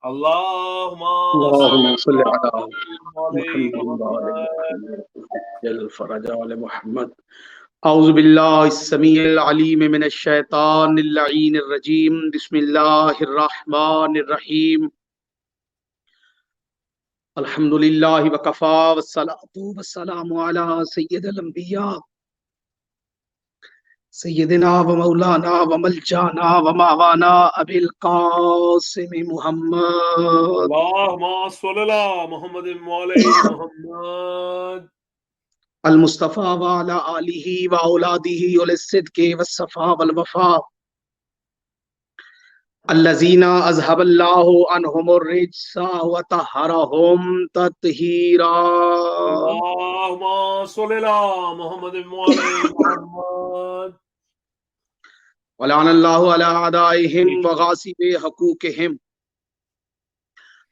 اللهم اللهم صل صل على على محمد وعلى محمد. محمد جل الفرج على محمد. اعوذ باللہ السمیع العلیم من الشیطان اللعین الرجیم. بسم اللہ الرحمن الرحیم. الحمد للہ وکفا والصلاۃ والسلام علی سید الانبیاء سیدنا و مولانا و ملجانا و ماوانا ابی القاسم محمد اللهم صل على محمد وعلى محمد. المصطفیٰ وعلی آلہ و اولادہ اولي الصدق والصفا والوفا الذین اذهب اللہ عنہم الرجس وطہرہم تطہیرا. اللهم صل على محمد وعلى محمد. ولعن اللہ علی اعدائہم وغاصب حقوقہم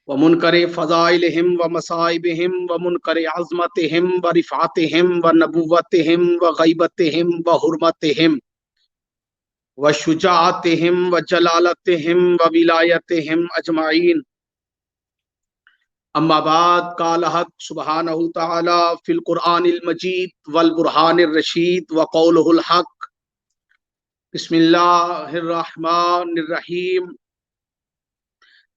ومنکر فضائلہم ومصائبہم ومنکر عظمتہم ورفعتہم ونبوتہم وغیبتہم وحرمتہم وشجاعتہم وجلالتہم وولایتہم اجمعین. اما بعد، قال حق سبحانہ تعالی فی القرآن المجید والبرہان الرشید وقولہ الحق. بسم اللہ الرحمن الرحیم.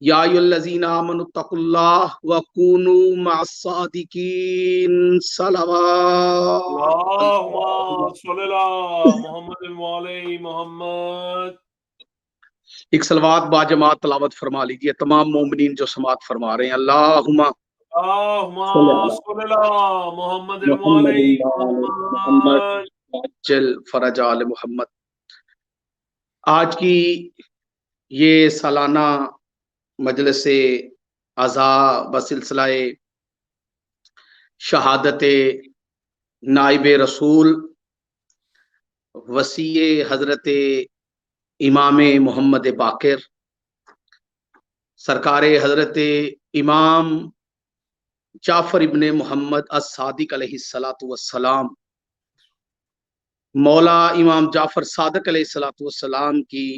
یا ایھا الذین آمنوا اتقوا اللہ وکونوا مع الصادقین. صلوات. اللهم صل على محمد وعلى محمد. ایک صلوات با جماعت تلاوت فرما لیجیے تمام مومنین جو سماعت فرما رہے ہیں. اللہم اللهم صل على محمد وعلى محمد. جل فرج آل محمد. آج کی یہ سالانہ مجلس عزا بسلسلہ شہادت نائب رسول وصی حضرت امام محمد باقر سرکار حضرت امام جعفر ابن محمد الصادق علیہ الصلاۃ والسلام، مولا امام جعفر صادق علیہ الصلاۃ والسلام کی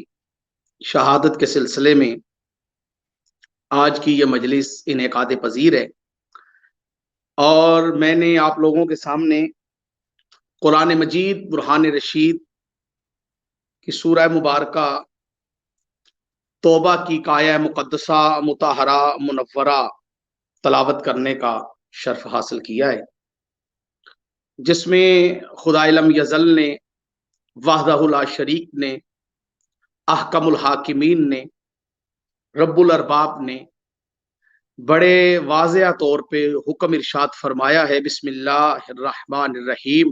شہادت کے سلسلے میں آج کی یہ مجلس انعقاد پذیر ہے. اور میں نے آپ لوگوں کے سامنے قرآن مجید برہان رشید کی سورہ مبارکہ توبہ کی آیہ مقدسہ مطہرہ منورہ تلاوت کرنے کا شرف حاصل کیا ہے، جس میں خدائے لم یزل نے، وحدہ لا شریک نے، احکم الحاکمین نے، رب الارباب نے بڑے واضح طور پہ حکم ارشاد فرمایا ہے. بسم اللہ الرحمن الرحیم.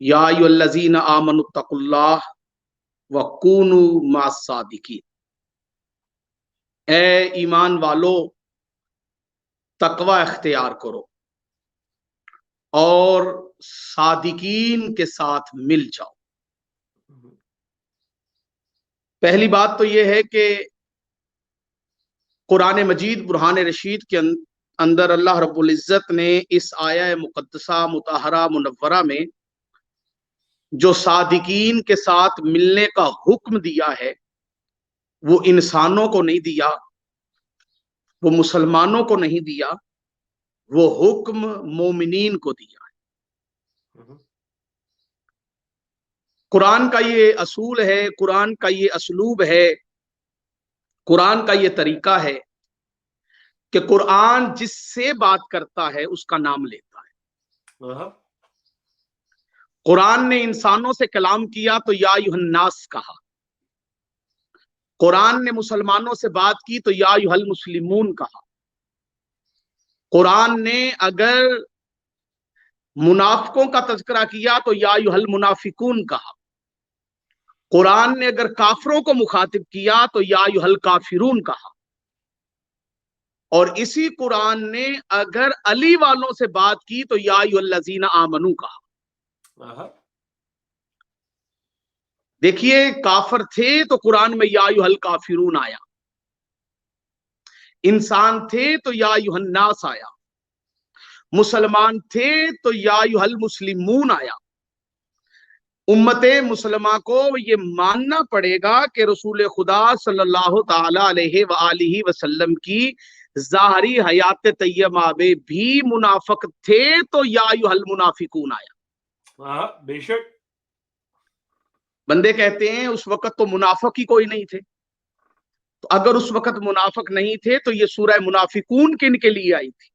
یا ایھا الذین آمنوا اتقوا اللہ وکونوا مع الصادقین. اے ایمان والو، تقوی اختیار کرو اور صادقین کے ساتھ مل جاؤ. پہلی بات تو یہ ہے کہ قرآن مجید برہان رشید کے اندر اللہ رب العزت نے اس آیہ مقدسہ مطہرہ منورہ میں جو صادقین کے ساتھ ملنے کا حکم دیا ہے وہ انسانوں کو نہیں دیا، وہ مسلمانوں کو نہیں دیا، وہ حکم مومنین کو دیا ہے. قرآن کا یہ اصول ہے، قرآن کا یہ اسلوب ہے، قرآن کا یہ طریقہ ہے کہ قرآن جس سے بات کرتا ہے اس کا نام لیتا ہے. قرآن نے انسانوں سے کلام کیا تو یا ایھا الناس کہا، قرآن نے مسلمانوں سے بات کی تو یا ایھا المسلمون کہا، قرآن نے اگر منافقوں کا تذکرہ کیا تو یا ایھا المنافقون کہا، قرآن نے اگر کافروں کو مخاطب کیا تو یا ایھا الکافرون کہا، اور اسی قرآن نے اگر علی والوں سے بات کی تو یا ایھا الذین آمنوا کہا. دیکھیے، کافر تھے تو قرآن میں یا ایھا الکافرون آیا، انسان تھے تو یا ایھا الناس آیا، مسلمان تھے تو یا ایھا المسلمون آیا. امت مسلمہ کو یہ ماننا پڑے گا کہ رسول خدا صلی اللہ تعالی علیہ وآلہ وسلم کی ظاہری حیات طیبہ میں بھی منافق تھے تو یا ایھا المنافقون آیا. بے شک. بندے کہتے ہیں اس وقت تو منافق ہی کوئی نہیں تھے. تو اگر اس وقت منافق نہیں تھے تو یہ سورہ منافقون کن کے لیے آئی تھی؟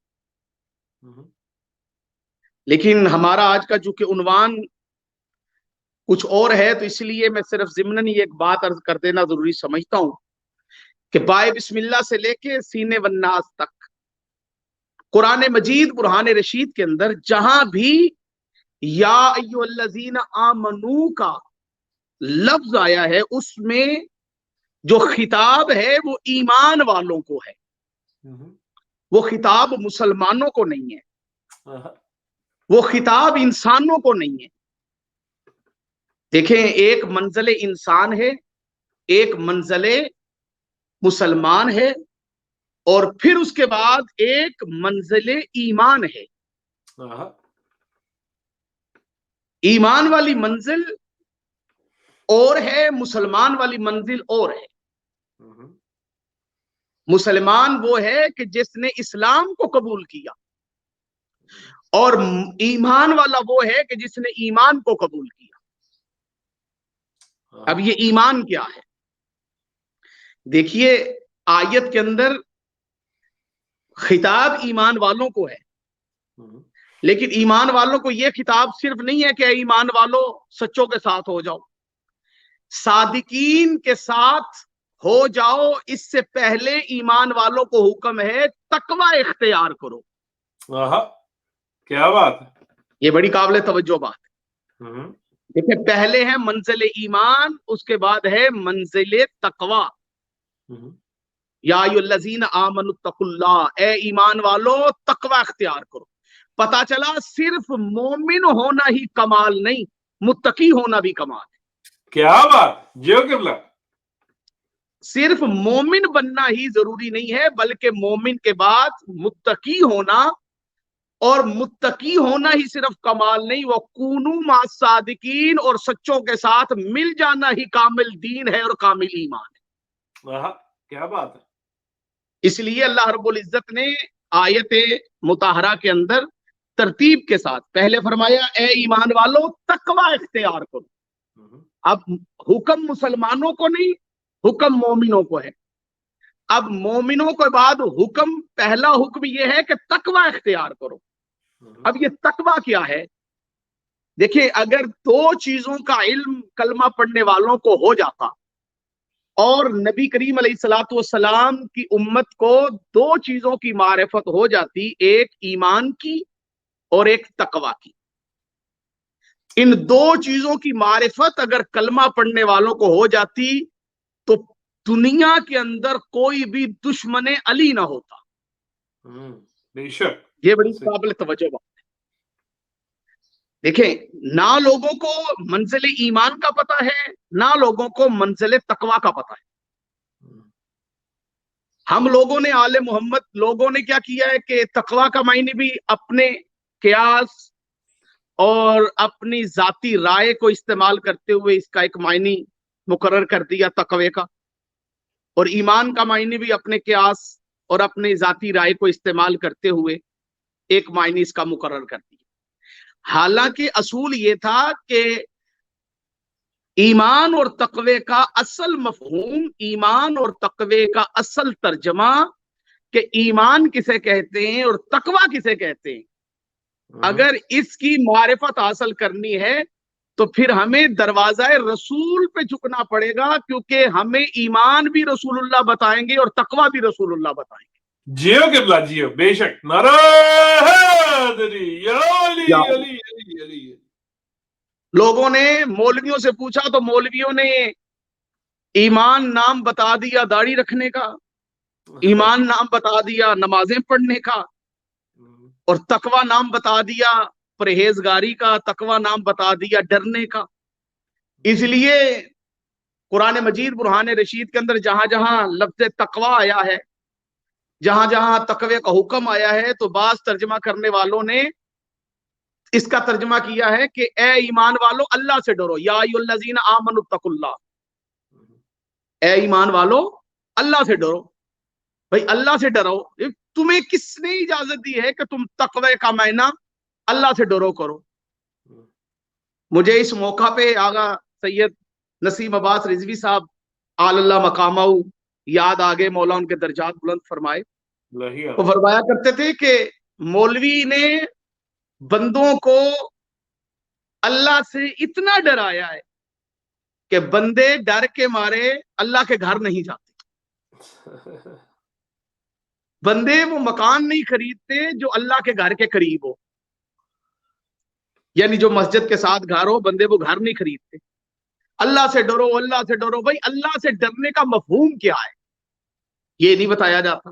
لیکن ہمارا آج کا جو کہ عنوان کچھ اور ہے، تو اس لیے میں صرف ضمناً یہ ایک بات عرض کر دینا ضروری سمجھتا ہوں کہ بائے بسم اللہ سے لے کے سینے والناس تک قرآن مجید برہان رشید کے اندر جہاں بھی یا ایھا الذین آمنو کا لفظ آیا ہے اس میں جو خطاب ہے وہ ایمان والوں کو ہے، وہ خطاب مسلمانوں کو نہیں ہے، وہ خطاب انسانوں کو نہیں ہے. دیکھیں، ایک منزل انسان ہے، ایک منزل مسلمان ہے، اور پھر اس کے بعد ایک منزل ایمان ہے. ایمان والی منزل اور ہے، مسلمان والی منزل اور ہے. مسلمان وہ ہے کہ جس نے اسلام کو قبول کیا، اور ایمان والا وہ ہے کہ جس نے ایمان کو قبول کیا. اب یہ ایمان کیا ہے؟ دیکھیے، آیت کے اندر خطاب ایمان والوں کو ہے، لیکن ایمان والوں کو یہ خطاب صرف نہیں ہے کہ اے ایمان والوں سچوں کے ساتھ ہو جاؤ، صادقین کے ساتھ ہو جاؤ. اس سے پہلے ایمان والوں کو حکم ہے تقوی اختیار کرو. کیا بات ہے، یہ بڑی قابل توجہ بات ہے. دیکھیں، پہلے ہے منزل ایمان، اس کے بعد ہے منزل تقوی. یا ایھا الذین آمنوا اتقوا اللہ، اے ایمان والو تقوی اختیار کرو. پتا چلا صرف مومن ہونا ہی کمال نہیں، متقی ہونا بھی کمال ہے. کیا بات جیو قبلہ. صرف مومن بننا ہی ضروری نہیں ہے، بلکہ مومن کے بعد متقی ہونا، اور متقی ہونا ہی صرف کمال نہیں، وہ کونوا مع الصادقین، اور سچوں کے ساتھ مل جانا ہی کامل دین ہے اور کامل ایمان ہے. کیا بات ہے. اس لیے اللہ رب العزت نے آیت مطہرہ کے اندر ترتیب کے ساتھ پہلے فرمایا اے ایمان والو تقوی اختیار کرو. اب حکم مسلمانوں کو نہیں، حکم مومنوں کو ہے. اب مومنوں کے بعد حکم، پہلا حکم یہ ہے کہ تقوی اختیار کرو. اب یہ تقوی کیا ہے؟ دیکھیں، اگر دو چیزوں کا علم کلمہ پڑھنے والوں کو ہو جاتا، اور نبی کریم علیہ الصلوۃ والسلام کی امت کو دو چیزوں کی معرفت ہو جاتی، ایک ایمان کی اور ایک تقوی کی. ان دو چیزوں کی معرفت اگر کلمہ پڑھنے والوں کو ہو جاتی تو دنیا کے اندر کوئی بھی دشمن علی نہ ہوتا. بے شک. یہ بڑی قابل توجہ بات ہے. دیکھیں، نہ لوگوں کو منزل ایمان کا پتہ ہے، نہ لوگوں کو منزل تقوی کا پتہ ہے. ہم لوگوں نے، آل محمد لوگوں نے کیا کیا ہے کہ تقوی کا معنی بھی اپنے قیاس اور اپنی ذاتی رائے کو استعمال کرتے ہوئے اس کا ایک معنی مقرر کر دیا تقوی کا، اور ایمان کا معنی بھی اپنے قیاس اور اپنی ذاتی رائے کو استعمال کرتے ہوئے ایک معنی اس کا مقرر کر دیا. حالانکہ اصول یہ تھا کہ ایمان اور تقوی کا اصل مفہوم، ایمان اور تقوی کا اصل ترجمہ کہ ایمان کسے کہتے ہیں اور تقوی کسے کہتے ہیں، اگر اس کی معرفت حاصل کرنی ہے تو پھر ہمیں دروازہ رسول پہ جھکنا پڑے گا، کیونکہ ہمیں ایمان بھی رسول اللہ بتائیں گے اور تقوی بھی رسول اللہ بتائیں گے. جیو قبلہ جیو. بے شک. نعرہ حیدری یا علی علی علی علی. لوگوں نے مولویوں سے پوچھا تو مولویوں نے ایمان نام بتا دیا داڑھی رکھنے کا، ایمان نام بتا دیا نمازیں پڑھنے کا، اور تقوی نام بتا دیا پرہیزگاری کا، تقوی نام بتا دیا ڈرنے کا. اس لیے قرآن مجید برہان رشید کے اندر جہاں جہاں لفظ تقوی آیا ہے، جہاں جہاں تقوی کا حکم آیا ہے، تو بعض ترجمہ کرنے والوں نے اس کا ترجمہ کیا ہے کہ اے ایمان والو اللہ سے ڈرو، یا ایھا الذین آمنوا اتقوا اللہ، اے ایمان والو اللہ سے ڈرو. بھائی اللہ سے ڈرو، تمہیں کس نے اجازت دی ہے کہ تم تقوی کا معنی اللہ سے ڈرو کرو؟ مجھے اس موقع پہ آغا سید نسیم عباس رضوی صاحب آل اللہ مقامہ یاد آگے، مولا ان کے درجات بلند فرمائے. وہ فرمایا کرتے تھے کہ مولوی نے بندوں کو اللہ سے اتنا ڈرایا ہے کہ بندے ڈر کے مارے اللہ کے گھر نہیں جاتے، بندے وہ مکان نہیں خریدتے جو اللہ کے گھر کے قریب ہو، یعنی جو مسجد کے ساتھ گھر ہو، بندے وہ گھر نہیں خریدتے. اللہ سے ڈرو، اللہ سے ڈرو. بھائی اللہ سے ڈرنے کا مفہوم کیا ہے یہ نہیں بتایا جاتا.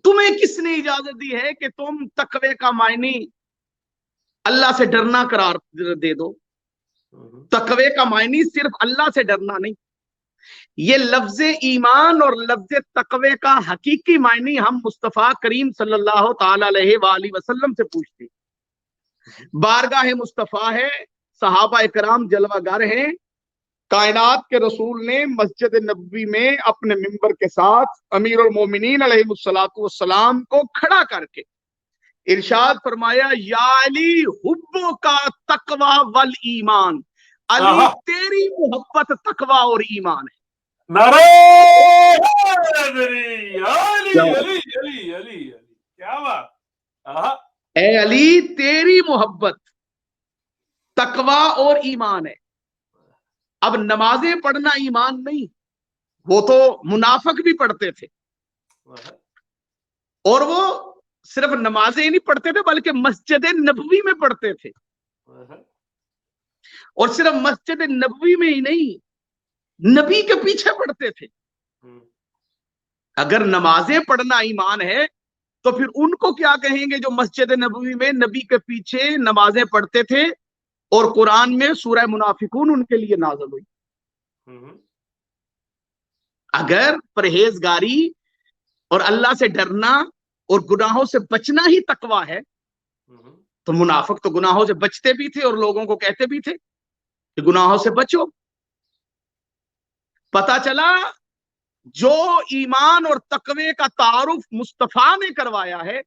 تمہیں کس نے اجازت دی ہے کہ تم تقوی کا معنی اللہ سے ڈرنا قرار دے دو؟ تقوی کا معنی صرف اللہ سے ڈرنا نہیں. یہ لفظ ایمان اور لفظ تقوی کا حقیقی معنی ہم مصطفیٰ کریم صلی اللہ تعالی علیہ وآلہ وسلم سے پوچھتے. بارگاہ مصطفیٰ ہے، صحابہ اکرام جلوہ گر ہیں، کائنات کے رسول نے مسجد نبوی میں اپنے ممبر کے ساتھ امیر المومنین علیہ الصلوۃ والسلام کو کھڑا کر کے ارشاد فرمایا، یا علی حبو کا تقوی والایمان، علی تیری محبت تقوی اور ایمان ہے. نعرہ حیدری، علی علی علی علی، کیا بات! اے علی تیری محبت تقوی اور ایمان ہے. اب نمازیں پڑھنا ایمان نہیں، وہ تو منافق بھی پڑھتے تھے، اور وہ صرف نمازیں نہیں پڑھتے تھے بلکہ مسجد نبوی میں پڑھتے تھے، اور صرف مسجد نبوی میں ہی نہیں، نبی کے پیچھے پڑھتے تھے. اگر نمازیں پڑھنا ایمان ہے تو پھر ان کو کیا کہیں گے جو مسجد نبوی میں نبی کے پیچھے نمازیں پڑھتے تھے اور قرآن میں سورہ منافقون ان کے لیے نازل ہوئی. اگر پرہیزگاری اور اللہ سے ڈرنا اور گناہوں سے بچنا ہی تقوی ہے تو منافق تو گناہوں سے بچتے بھی تھے اور لوگوں کو کہتے بھی تھے کہ گناہوں سے بچو. پتا چلا جو ایمان اور تقوی کا تعارف مصطفیٰ نے کروایا ہے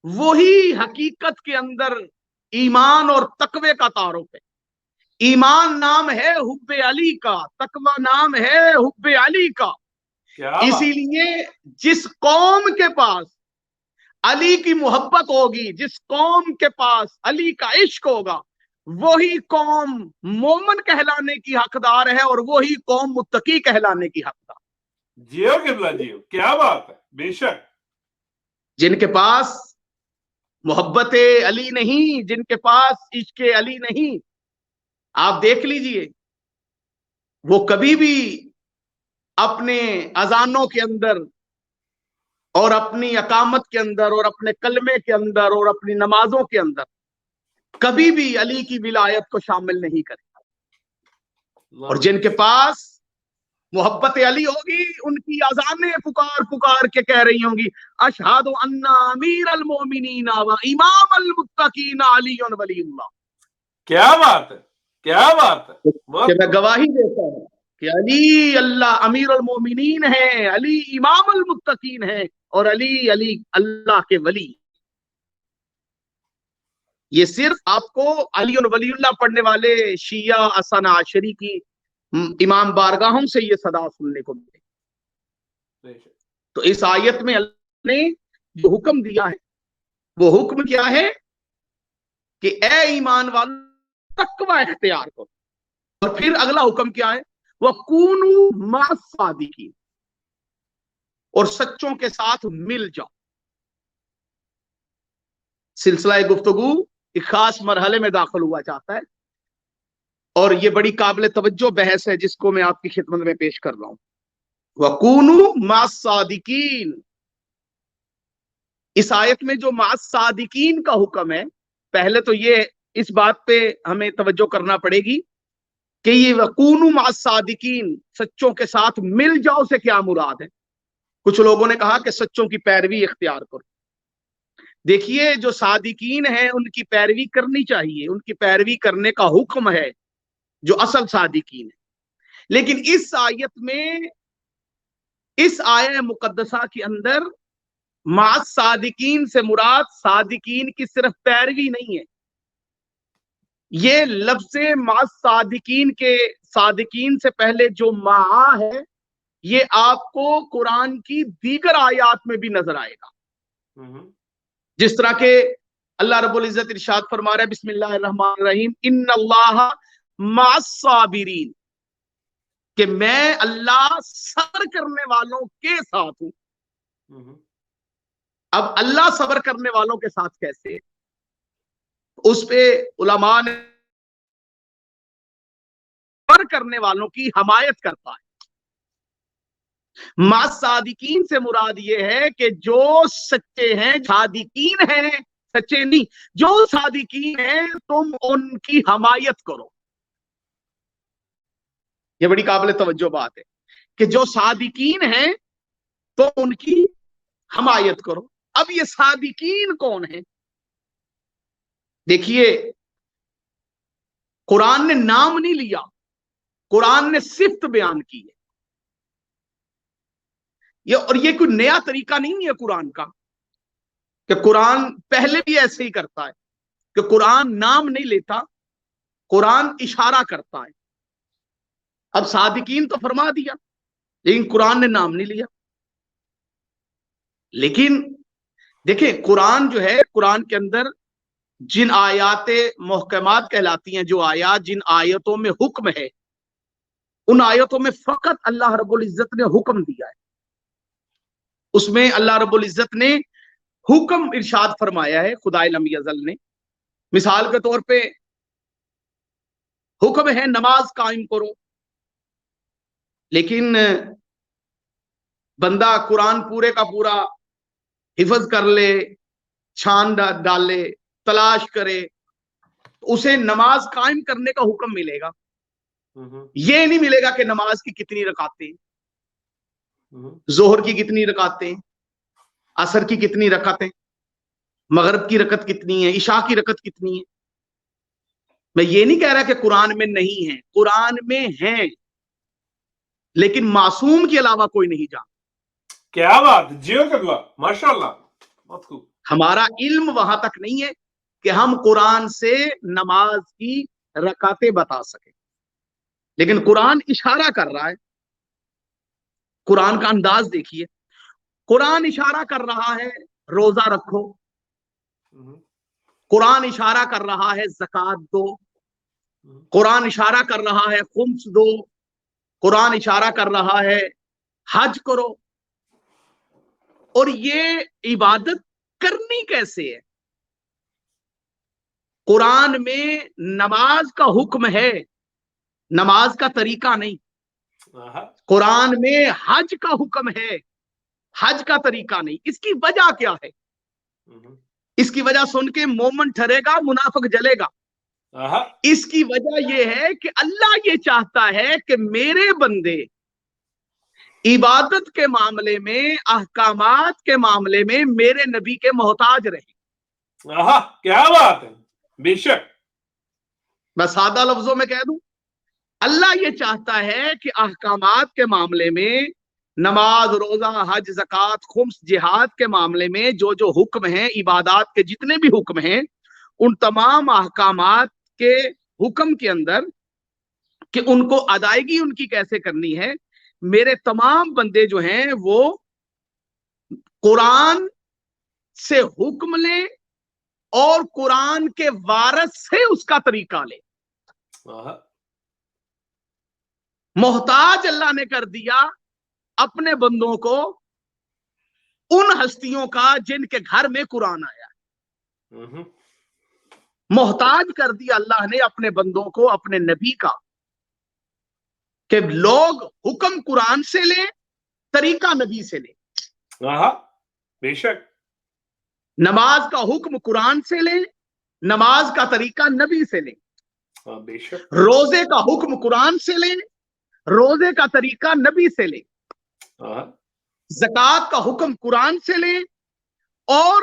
وہی حقیقت کے اندر ایمان اور تقوی کا تعارف ہے. ایمان نام ہے حب علی کا، تقوی نام ہے حب علی کا. اسی لیے جس قوم کے پاس علی کی محبت ہوگی، جس قوم کے پاس علی کا عشق ہوگا، وہی قوم مومن کہلانے کی حقدار ہے اور وہی قوم متقی کہلانے کی حقدار. جیو قبلہ جیو، کیا بات ہے. بے شک جن کے پاس محبت علی نہیں، جن کے پاس عشق علی نہیں، آپ دیکھ لیجئے وہ کبھی بھی اپنے اذانوں کے اندر اور اپنی اقامت کے اندر اور اپنے کلمے کے اندر اور اپنی نمازوں کے اندر کبھی بھی علی کی ولایت کو شامل نہیں کرے. اور جن کے پاس محبت علی ہوگی ان کی اذانیں پکار پکار کے کہہ رہی ہوں گی، اشہد ان امیر المومنین و امام المتقین علی ولی اللہ. کیا بات ہے، کیا بات ہے. کہ میں گواہی دیتا ہوں کہ علی اللہ امیر المومنین ہے، علی امام المتقین ہے اور علی اللہ کے ولی. یہ صرف آپ کو علی ولی اللہ پڑھنے والے شیعہ اثنا عشری کی امام بارگاہوں سے یہ صدا سننے کو ملے. تو اس آیت میں اللہ نے جو حکم دیا ہے وہ حکم کیا ہے کہ اے ایمان والو تقوی اختیار کرو. اور پھر اگلا حکم کیا ہے؟ وَكُونُوا مَعَ الصَّادِقِينَ، اور سچوں کے ساتھ مل جاؤ. سلسلہ گفتگو ایک خاص مرحلے میں داخل ہوا چاہتا ہے اور یہ بڑی قابل توجہ بحث ہے جس کو میں آپ کی خدمت میں پیش کر رہا ہوں. وَكُونُوا مَعَ الصَّادِقِينَ، اس آیت میں جو مَعَ الصَّادِقِينَ کا حکم ہے، پہلے تو یہ اس بات پہ ہمیں توجہ کرنا پڑے گی کہ یہ وَكُونُوا مَعَ الصَّادِقِينَ سچوں کے ساتھ مل جاؤ سے کیا مراد ہے. کچھ لوگوں نے کہا کہ سچوں کی پیروی اختیار کرو. دیکھیے جو صادقین ہیں ان کی پیروی کرنی چاہیے، ان کی پیروی کرنے کا حکم ہے جو اصل صادقین ہے۔ لیکن اس آیت میں، اس آیہ مقدسہ کے اندر مع صادقین سے مراد صادقین کی صرف پیروی نہیں ہے، یہ لفظ مع صادقین کے صادقین سے پہلے جو مع ہے یہ آپ کو قرآن کی دیگر آیات میں بھی نظر آئے گا، جس طرح کہ اللہ رب العزت ارشاد فرما رہا ہے بسم اللہ الرحمن الرحیم ان اللہ مع الصابرین، کہ میں اللہ صبر کرنے والوں کے ساتھ ہوں۔ اب اللہ صبر کرنے والوں کے ساتھ کیسے؟ اس پہ علماء نے صبر کرنے والوں کی حمایت کرتا ہے۔ مع صادقین سے مراد یہ ہے کہ جو سچے ہیں، صادقین ہیں، سچے نہیں، جو صادقین ہیں تم ان کی حمایت کرو۔ یہ بڑی قابل توجہ بات ہے کہ جو صادقین ہیں تو ان کی حمایت کرو۔ اب یہ صادقین کون ہیں؟ دیکھیے قرآن نے نام نہیں لیا، قرآن نے صفت بیان کی ہے۔ اور یہ کوئی نیا طریقہ نہیں ہے قرآن کا، کہ قرآن پہلے بھی ایسے ہی کرتا ہے کہ قرآن نام نہیں لیتا، قرآن اشارہ کرتا ہے۔ اب صادقین تو فرما دیا لیکن قرآن نے نام نہیں لیا۔ لیکن دیکھیں قرآن جو ہے، قرآن کے اندر جن آیات محکمات کہلاتی ہیں، جو آیات جن آیتوں میں حکم ہے، ان آیتوں میں فقط اللہ رب العزت نے حکم دیا ہے، اس میں اللہ رب العزت نے حکم ارشاد فرمایا ہے خدائے لم یزل نے۔ مثال کے طور پہ حکم ہے نماز قائم کرو، لیکن بندہ قرآن پورے کا پورا حفظ کر لے، چھان ڈالے، تلاش کرے، اسے نماز قائم کرنے کا حکم ملے گا، یہ نہیں ملے گا کہ نماز کی کتنی رکعتیں، ظہر کی کتنی رکعتیں، عصر کی کتنی رکعتیں، مغرب کی رکعت کتنی ہے، عشاء کی رکعت کتنی ہے۔ میں یہ نہیں کہہ رہا کہ قرآن میں نہیں ہے، قرآن میں ہیں، لیکن معصوم کے علاوہ کوئی نہیں جانتا۔ کیا بات، جیو کدوا، ماشاءاللہ، بہت خوب۔ ہمارا علم وہاں تک نہیں ہے کہ ہم قرآن سے نماز کی رکعتیں بتا سکیں، لیکن قرآن اشارہ کر رہا ہے۔ قرآن کا انداز دیکھیے، قرآن اشارہ کر رہا ہے روزہ رکھو، قرآن اشارہ کر رہا ہے زکوٰۃ دو، قرآن اشارہ کر رہا ہے خمس دو، قرآن اشارہ کر رہا ہے حج کرو۔ اور یہ عبادت کرنی کیسے ہے؟ قرآن میں نماز کا حکم ہے، نماز کا طریقہ نہیں۔ قرآن میں حج کا حکم ہے، حج کا طریقہ نہیں۔ اس کی وجہ کیا ہے؟ اس کی وجہ سن کے مومن ٹھرے گا، منافق جلے گا۔ اس کی وجہ یہ ہے کہ اللہ یہ چاہتا ہے کہ میرے بندے عبادت کے معاملے میں، احکامات کے معاملے میں میرے نبی کے محتاج رہیں۔ کیا بات ہے، بے شک۔ میں سادہ لفظوں میں کہہ دوں، اللہ یہ چاہتا ہے کہ احکامات کے معاملے میں، نماز، روزہ، حج، زکوٰۃ، خمس، جہاد کے معاملے میں جو جو حکم ہیں، عبادات کے جتنے بھی حکم ہیں، ان تمام احکامات کے حکم کے اندر کہ ان کو ادائیگی ان کی کیسے کرنی ہے، میرے تمام بندے جو ہیں وہ قرآن سے حکم لیں اور قرآن کے وارث سے اس کا طریقہ لیں۔ محتاج اللہ نے کر دیا اپنے بندوں کو ان ہستیوں کا جن کے گھر میں قرآن آیا، محتاج کر دیا اللہ نے اپنے بندوں کو اپنے نبی کا، کہ لوگ حکم قرآن سے لیں، طریقہ نبی سے لیں۔ بے شک۔ نماز کا حکم قرآن سے لیں، نماز کا طریقہ نبی سے لیں۔ بے شک۔ روزے کا حکم قرآن سے لیں، روزے کا طریقہ نبی سے لیں۔ زکوٰۃ کا حکم قرآن سے لیں اور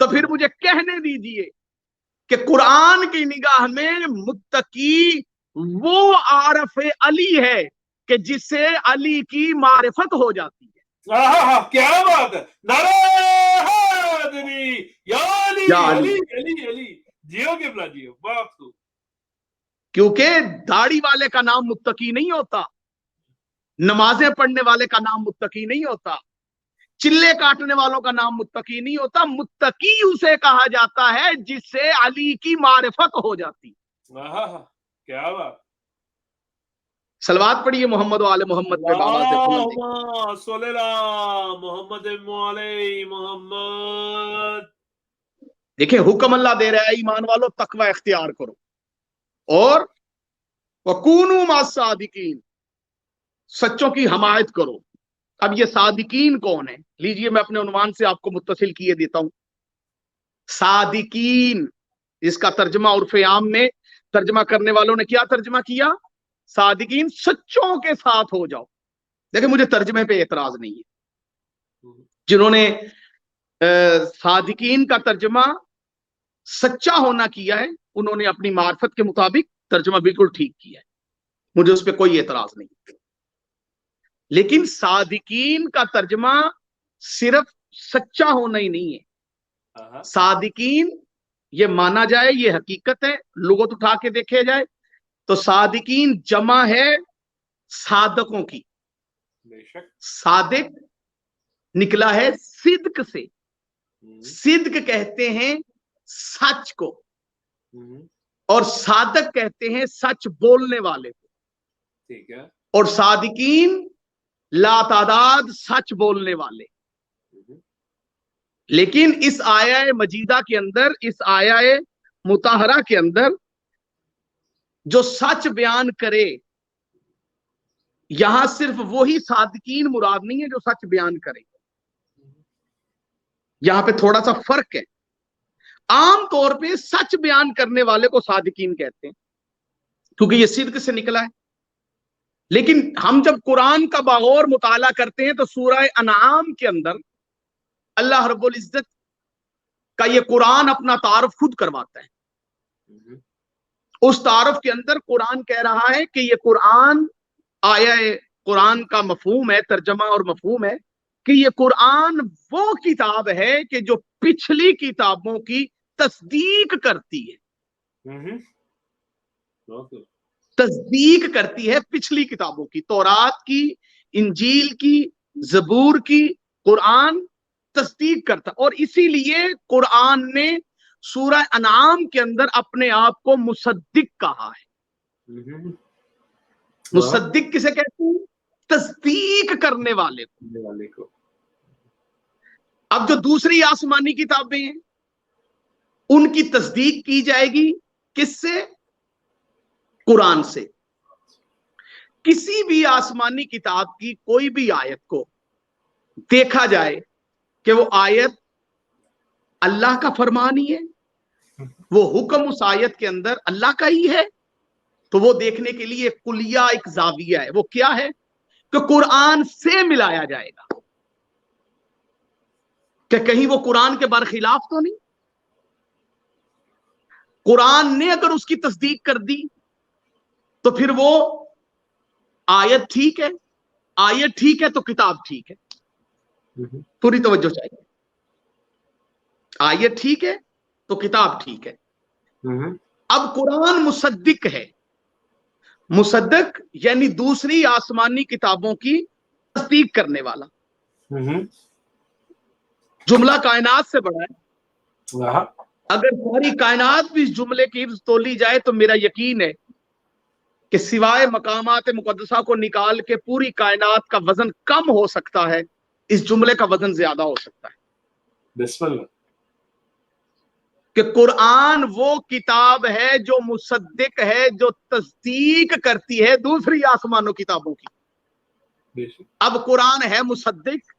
تو پھر مجھے کہنے دیجئے کہ قرآن کی نگاہ میں متقی وہ عارف علی ہے کہ جس سے علی کی معرفت ہو جاتی ہے. کیا بات ہے. نعرہ حیدری یا علی یا علی علی علی. جیو قبلہ جیو. بات کو کیونکہ داڑھی والے کا نام متقی نہیں ہوتا, نمازیں پڑھنے والے کا نام متقی نہیں ہوتا, چلے کاٹنے والوں کا نام متقی نہیں ہوتا. متقی اسے کہا جاتا ہے جس سے علی کی معرفت ہو جاتی. کیا بات. صلوات پڑھیے محمد و آل محمد پہ بابا سے اللہم صلی اللہ محمد علی محمد. دیکھیں حکم اللہ دے رہا ہے ایمان والو تقوی اختیار کرو اور وَكُونُوا مَعَ الصَّادِقِينَ, سچوں کی حمایت کرو. اب یہ صادقین کون ہیں؟ لیجئے میں اپنے عنوان سے آپ کو متصل کیے دیتا ہوں. صادقین اس کا ترجمہ عرف عام میں ترجمہ کرنے والوں نے کیا ترجمہ کیا؟ صادقین سچوں کے ساتھ ہو جاؤ. دیکھیں مجھے ترجمے پہ اعتراض نہیں ہے. جنہوں نے صادقین کا ترجمہ سچا ہونا کیا ہے انہوں نے اپنی معرفت کے مطابق ترجمہ بالکل ٹھیک کیا ہے, مجھے اس پہ کوئی اعتراض نہیں. لیکن صادقین کا ترجمہ صرف سچا ہونا ہی نہیں ہے. صادقین یہ مانا جائے, یہ حقیقت ہے, لغت اٹھا کے دیکھے جائے تو صادقین جمع ہے صادقوں کی. صادق نکلا ہے صدق سے. صدق کہتے ہیں سچ کو اور صادق کہتے ہیں سچ بولنے والے کو. ٹھیک ہے. اور صادقین لا تعداد سچ بولنے والے. لیکن اس آیہ مجیدہ کے اندر, اس آیہ مطہرہ کے اندر جو سچ بیان کرے, یہاں صرف وہی صادقین مراد نہیں ہے جو سچ بیان کرے. یہاں پہ تھوڑا سا فرق ہے. عام طور پہ سچ بیان کرنے والے کو صادقین کہتے ہیں کیونکہ یہ صدق سے نکلا ہے. لیکن ہم جب قرآن کا بغور مطالعہ کرتے ہیں تو سورہ انعام کے اندر اللہ رب العزت کا یہ قرآن اپنا تعارف خود کرواتا ہے. اس تعارف کے اندر قرآن کہہ رہا ہے کہ یہ قرآن آیا ہے, قرآن کا مفہوم ہے, ترجمہ اور مفہوم ہے کہ یہ قرآن وہ کتاب ہے کہ جو پچھلی کتابوں کی تصدیق کرتی ہے. تصدیق کرتی ہے پچھلی کتابوں کی, تورات کی, انجیل کی, زبور کی. قرآن تصدیق کرتا, اور اسی لیے قرآن نے سورہ انعام کے اندر اپنے آپ کو مصدق کہا ہے. مصدق کسے کہتے ہیں؟ تصدیق کرنے والے کو. اب جو دوسری آسمانی کتابیں ہیں ان کی تصدیق کی جائے گی کس سے؟ قرآن سے. کسی بھی آسمانی کتاب کی کوئی بھی آیت کو دیکھا جائے کہ وہ آیت اللہ کا فرمان ہی ہے, وہ حکم اس آیت کے اندر اللہ کا ہی ہے, تو وہ دیکھنے کے لیے کلیہ ایک زاویہ ہے. وہ کیا ہے کہ قرآن سے ملایا جائے گا کہ کہیں وہ قرآن کے برخلاف تو نہیں. قرآن نے اگر اس کی تصدیق کر دی تو پھر وہ آیت ٹھیک ہے, آیت ٹھیک ہے تو کتاب ٹھیک ہے. پوری توجہ چاہیے. آیت ٹھیک ہے تو کتاب ٹھیک ہے. اب قرآن مصدق ہے. مصدق یعنی دوسری آسمانی کتابوں کی تصدیق کرنے والا. جملہ کائنات سے بڑا ہے. اگر ساری کائنات بھی اس جملے کی حفظ تولی جائے تو میرا یقین ہے کہ سوائے مقامات مقدسہ کو نکال کے پوری کائنات کا وزن کم ہو سکتا ہے, اس جملے کا وزن زیادہ ہو سکتا ہے. بسم اللہ. کہ قرآن وہ کتاب ہے جو مصدق ہے, جو تصدیق کرتی ہے دوسری آسمانوں کتابوں کی. اب قرآن ہے مصدق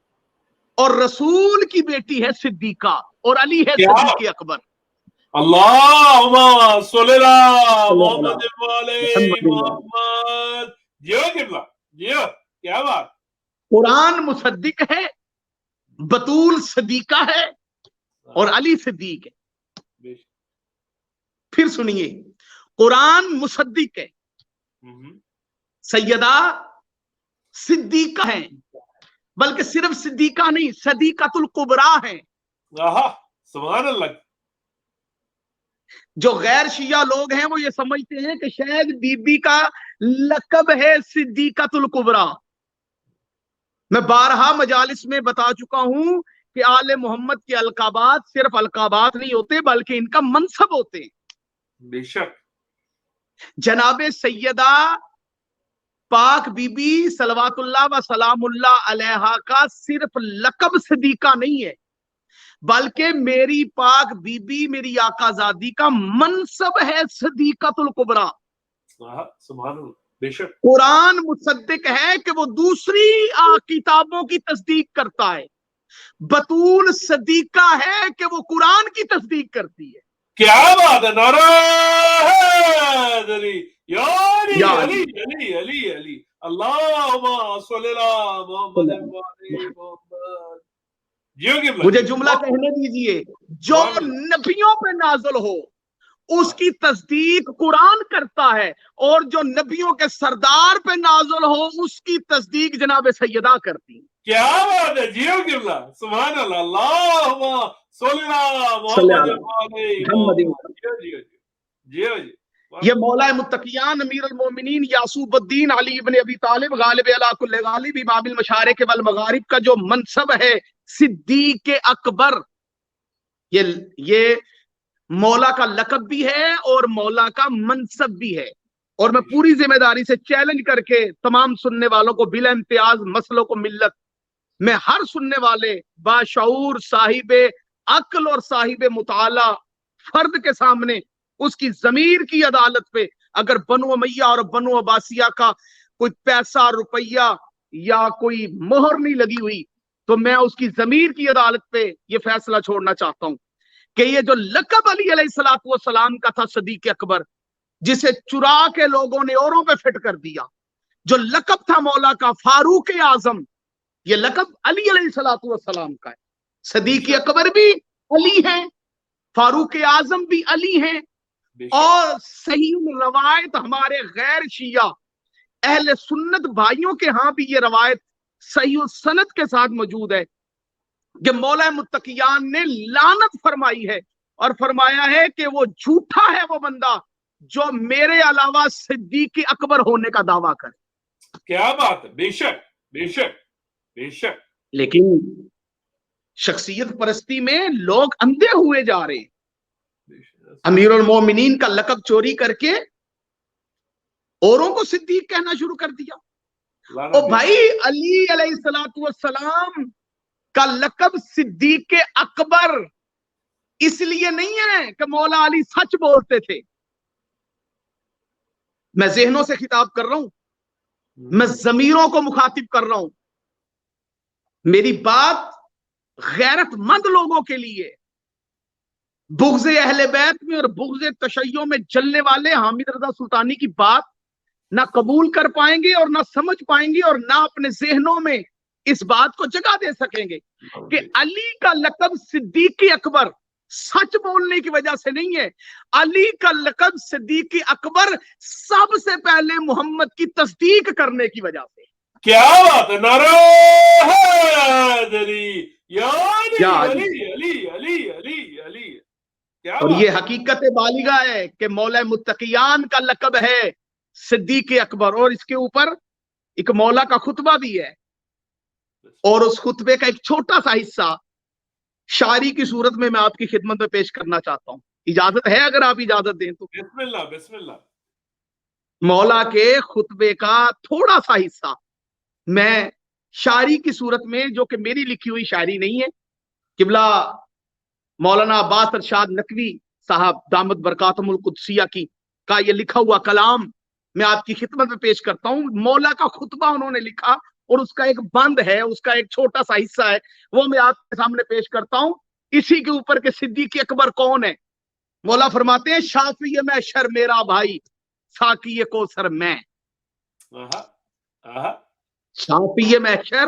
اور رسول کی بیٹی ہے صدیقہ اور علی ہے صدیق اکبر. اللہم صلی اللہ محمد علی محمد. جیو قبلہ جیو. کیا بات. قرآن مصدق ہے, بطول صدیقہ ہے, اور علی صدیق ہے. بے شک. پھر سنیے, قرآن مصدق ہے, سیدہ صدیقہ ہیں, بلکہ صرف صدیقہ نہیں, صدیقۃ الکبریٰ ہیں. سبحان اللہ. جو غیر شیعہ لوگ ہیں وہ یہ سمجھتے ہیں کہ شاید بی بی کا لقب ہے صدیقۃ الکبریٰ. میں بارہا مجالس میں بتا چکا ہوں کہ آل محمد کے القابات صرف القابات نہیں ہوتے بلکہ ان کا منصب ہوتے ہیں. بے شک. جناب سیدہ پاک بی بی صلوات اللہ و سلام اللہ علیہا کا صرف لقب صدیقہ نہیں ہے بلکہ میری پاک بی بی میری آقا زادی کا منصب ہے صدیقۃ الکبریٰ. سبحان اللہ. بے شک. قرآن مصدق ہے کہ وہ دوسری کتابوں کی تصدیق کرتا ہے. بطول صدیقہ ہے کہ وہ قرآن کی تصدیق کرتی ہے. کیا بات ہے. نعرہ حیدری یا علی علی علی علی علی اللہم صلی علی محمد محمد. مجھے جملہ کہنے دیجئے. جو نبیوں پہ نازل ہو اس کی تصدیق قرآن کرتا ہے اور جو نبیوں کے سردار پہ نازل ہو اس کی تصدیق جناب سیدہ کرتی ہے. کیا بات ہے. جیو قبلہ. سبحان اللہ. اللہم صلی علی محمد محمد. جیو. یہ مولا متقیان امیر المومنین یعصوب الدین علی ابن ابی طالب غالب علی کل غالب امام المشارق والمغارب کا جو منصب ہے صدیق اکبر, یہ مولا کا لقب بھی ہے اور مولا کا منصب بھی ہے. اور میں پوری ذمہ داری سے چیلنج کر کے تمام سننے والوں کو بلا امتیاز مسلوں کو ملت میں ہر سننے والے باشعور صاحب عقل اور صاحب مطالعہ فرد کے سامنے اس کی ضمیر کی عدالت پہ اگر بنو امیہ اور بنو عباسیہ کا کوئی پیسہ روپیہ یا کوئی مہر نہیں لگی ہوئی تو میں اس کی ضمیر کی عدالت پہ یہ فیصلہ چھوڑنا چاہتا ہوں کہ یہ جو لقب علی علیہ السلام کا تھا صدیق اکبر, جسے چرا کے لوگوں نے اوروں پہ فٹ کر دیا, جو لقب تھا مولا کا فاروق اعظم, یہ لقب علی علیہ السلام کا ہے. صدیق اکبر بھی علی ہیں, فاروق اعظم بھی علی ہیں. اور صحیح روایت ہمارے غیر شیعہ اہل سنت بھائیوں کے ہاں بھی یہ روایت صحیح سند کے ساتھ موجود ہے کہ مولا متقیان نے لعنت فرمائی ہے اور فرمایا ہے کہ وہ جھوٹا ہے وہ بندہ جو میرے علاوہ صدیق اکبر ہونے کا دعویٰ کرے. کیا بات ہے. بے شک بے شک بے شک. لیکن شخصیت پرستی میں لوگ اندھے ہوئے جا رہے ہیں. امیر المومنین کا لقب چوری کر کے اوروں کو صدیق کہنا شروع کر دیا. اور بھائی علی علیہ السلام کا لقب صدیق اکبر اس لیے نہیں ہے کہ مولا علی سچ بولتے تھے. میں ذہنوں سے خطاب کر رہا ہوں, میں ضمیروں کو مخاطب کر رہا ہوں. میری بات غیرت مند لوگوں کے لیے, بغض اہل بیت میں اور بغض تشیع میں جلنے والے حامد رضا سلطانی کی بات نہ قبول کر پائیں گے اور نہ سمجھ پائیں گے اور نہ اپنے ذہنوں میں اس بات کو جگہ دے سکیں گے کہ علی کا لقب صدیق اکبر سچ بولنے کی وجہ سے نہیں ہے. علی کا لقب صدیق اکبر سب سے پہلے محمد کی تصدیق کرنے کی وجہ سے. کیا بات ہے. نعرہ حیدری یا علی علی علی علی علی. اور یہ حقیقت بالغہ ہے کہ مولا متقیان کا لقب ہے صدیق اکبر, اور اس کے اوپر ایک مولا کا خطبہ بھی ہے اور اس خطبے کا ایک چھوٹا سا حصہ شاعری کی صورت میں آپ کی خدمت میں پیش کرنا چاہتا ہوں. اجازت ہے اگر آپ اجازت دیں تو؟ بسم اللہ بسم اللہ. مولا کے خطبے کا تھوڑا سا حصہ میں شاعری کی صورت میں, جو کہ میری لکھی ہوئی شاعری نہیں ہے, قبلہ مولانا عباس ارشاد نقوی صاحب دامت برکاتہم القدسیہ کی کا یہ لکھا ہوا کلام میں آپ کی خدمت میں پیش کرتا ہوں. مولا کا خطبہ انہوں نے لکھا اور اس کا ایک بند ہے, اس کا ایک چھوٹا سا حصہ ہے, وہ میں آپ کے سامنے پیش کرتا ہوں. اسی کے اوپر کہ صدیق اکبر کون ہے. مولا فرماتے ہیں شافی محشر میرا بھائی, ساقی کوثر میں. شافی محشر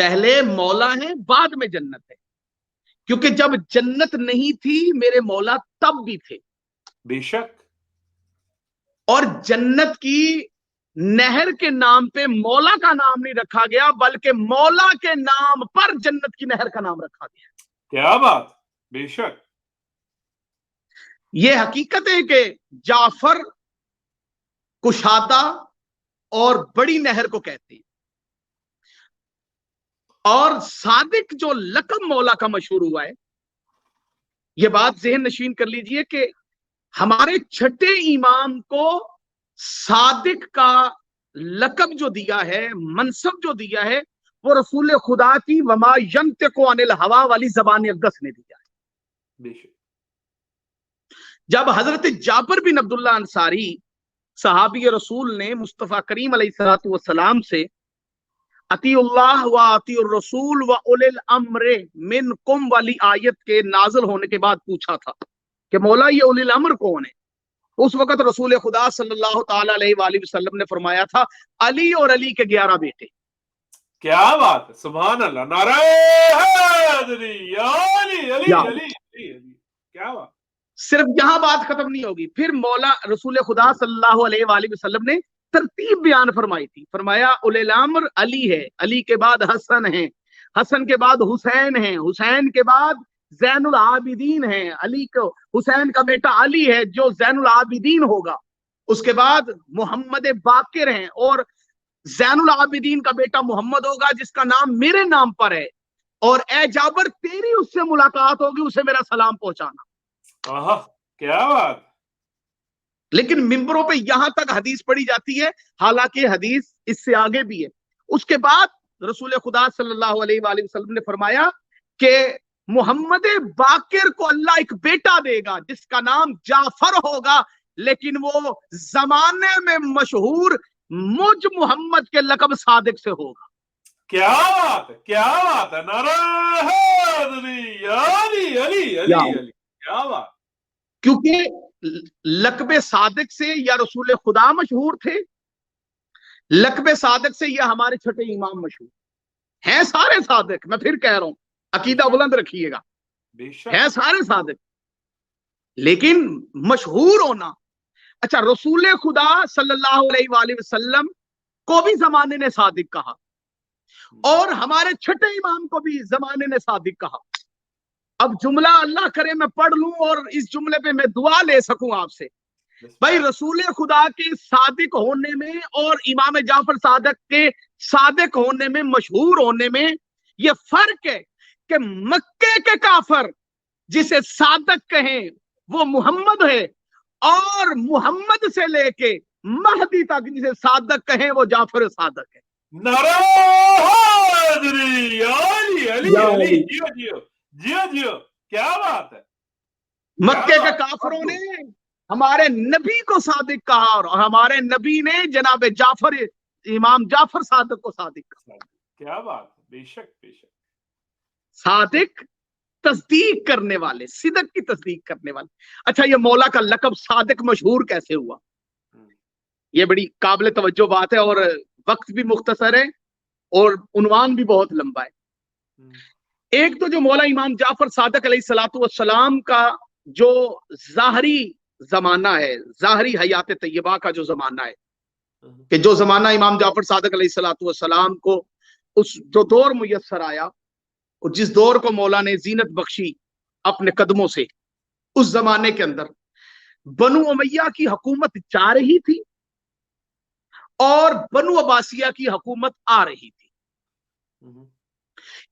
پہلے مولا ہیں بعد میں جنت ہے، کیونکہ جب جنت نہیں تھی میرے مولا تب بھی تھے، بے شک، اور جنت کی نہر کے نام پہ مولا کا نام نہیں رکھا گیا، بلکہ مولا کے نام پر جنت کی نہر کا نام رکھا گیا۔ کیا بات، بے شک، یہ حقیقت ہے کہ جعفر کشادہ اور بڑی نہر کو کہتے ہیں، اور صادق جو لقب مولا کا مشہور ہوا ہے، یہ بات ذہن نشین کر لیجئے کہ ہمارے چھٹے امام کو صادق کا لقب جو دیا ہے، منصب جو دیا ہے، وہ رسول خدا کی وما ینطق عن الہوا والی زبان اقدس نے دیا ہے۔ بے شک، جب حضرت جابر بن عبداللہ انصاری صحابی رسول نے مصطفیٰ کریم علیہ السلام سے اطیع اللہ و اطیع الرسول و اولی الامر منکم والی آیت کے نازل ہونے کے بعد پوچھا تھا کہ مولا یہ اولی الامر کون ہے، اس وقت رسول خدا صلی اللہ تعالی علیہ وآلہ وسلم نے فرمایا تھا علی اور علی کے 11 بیٹے۔ کیا بات ہے، سبحان اللہ، نعرہ حیدری، یا علی علی علی علی علی، کیا بات۔ صرف یہاں بات ختم نہیں ہوگی، پھر مولا رسول خدا صلی اللہ علیہ وآلہ وسلم نے ترتیب بیان فرمائی تھی، فرمایا اولی الامر علی ہے، علی کے بعد حسن ہے، حسن کے بعد حسین ہیں، حسین کے بعد زین العابدین ہیں، علی کو حسین کا بیٹا علی ہے جو زین العابدین ہوگا، اس کے بعد محمد باقر ہیں، اور زین العابدین کا بیٹا محمد ہوگا جس کا نام میرے نام پر ہے، اور اے جابر تیری اس سے ملاقات ہوگی، اسے میرا سلام پہنچانا۔ کیا بات۔ لیکن ممبروں پہ یہاں تک حدیث پڑھی جاتی ہے، حالانکہ حدیث اس سے آگے بھی ہے۔ اس کے بعد رسول خدا صلی اللہ علیہ وآلہ وسلم نے فرمایا کہ محمد باقر کو اللہ ایک بیٹا دے گا جس کا نام جعفر ہوگا، لیکن وہ زمانے میں مشہور مجھ محمد کے لقب صادق سے ہوگا۔ کیا بات ہے، کیا بات ہے، نعرہ حیدری، علی علی علی علی، کیا بات۔ کیونکہ لقب صادق سے یا رسول خدا مشہور تھے، لقب صادق سے یا ہمارے چھٹے امام مشہور ہیں، سارے صادق، میں پھر کہہ رہا ہوں عقیدہ بلند رکھیے گا، ہیں سارے صادق، لیکن مشہور ہونا۔ اچھا، رسول خدا صلی اللہ علیہ وآلہ وسلم کو بھی زمانے نے صادق کہا، اور ہمارے چھٹے امام کو بھی زمانے نے صادق کہا۔ اب جملہ اللہ کرے میں پڑھ لوں اور اس جملے پہ میں دعا لے سکوں آپ سے۔ بھائی رسول خدا کے صادق ہونے میں اور امام جعفر صادق کے صادق ہونے میں، مشہور ہونے میں یہ فرق ہے کہ مکے کے کافر جسے صادق کہیں وہ محمد ہے، اور محمد سے لے کے مہدی تک جسے صادق کہیں وہ جعفر صادق ہے۔ نعرہ حیدری، علی علی علی، جیو جیو جیو جیو، کیا بات ہے۔ مکے کے کافروں نے ہمارے نبی کو صادق کہا، اور ہمارے نبی نے جناب جعفر، امام جعفر صادق کو صادق کہا۔ کیا بات، بے شک بے شک۔ صادق تصدیق کرنے والے، صدق کی تصدیق کرنے والے۔ اچھا، یہ مولا کا لقب صادق مشہور کیسے ہوا؟ یہ بڑی قابل توجہ بات ہے، اور وقت بھی مختصر ہے اور عنوان بھی بہت لمبا ہے۔ ایک تو جو مولا امام جعفر صادق علیہ السلام کا جو ظاہری زمانہ ہے، ظاہری حیات طیبہ کا جو زمانہ ہے، کہ جو زمانہ امام جعفر صادق علیہ السلام کو اس جو دور میسر آیا، اور جس دور کو مولا نے زینت بخشی اپنے قدموں سے، اس زمانے کے اندر بنو امیہ کی حکومت جا رہی تھی اور بنو عباسیہ کی حکومت آ رہی تھی۔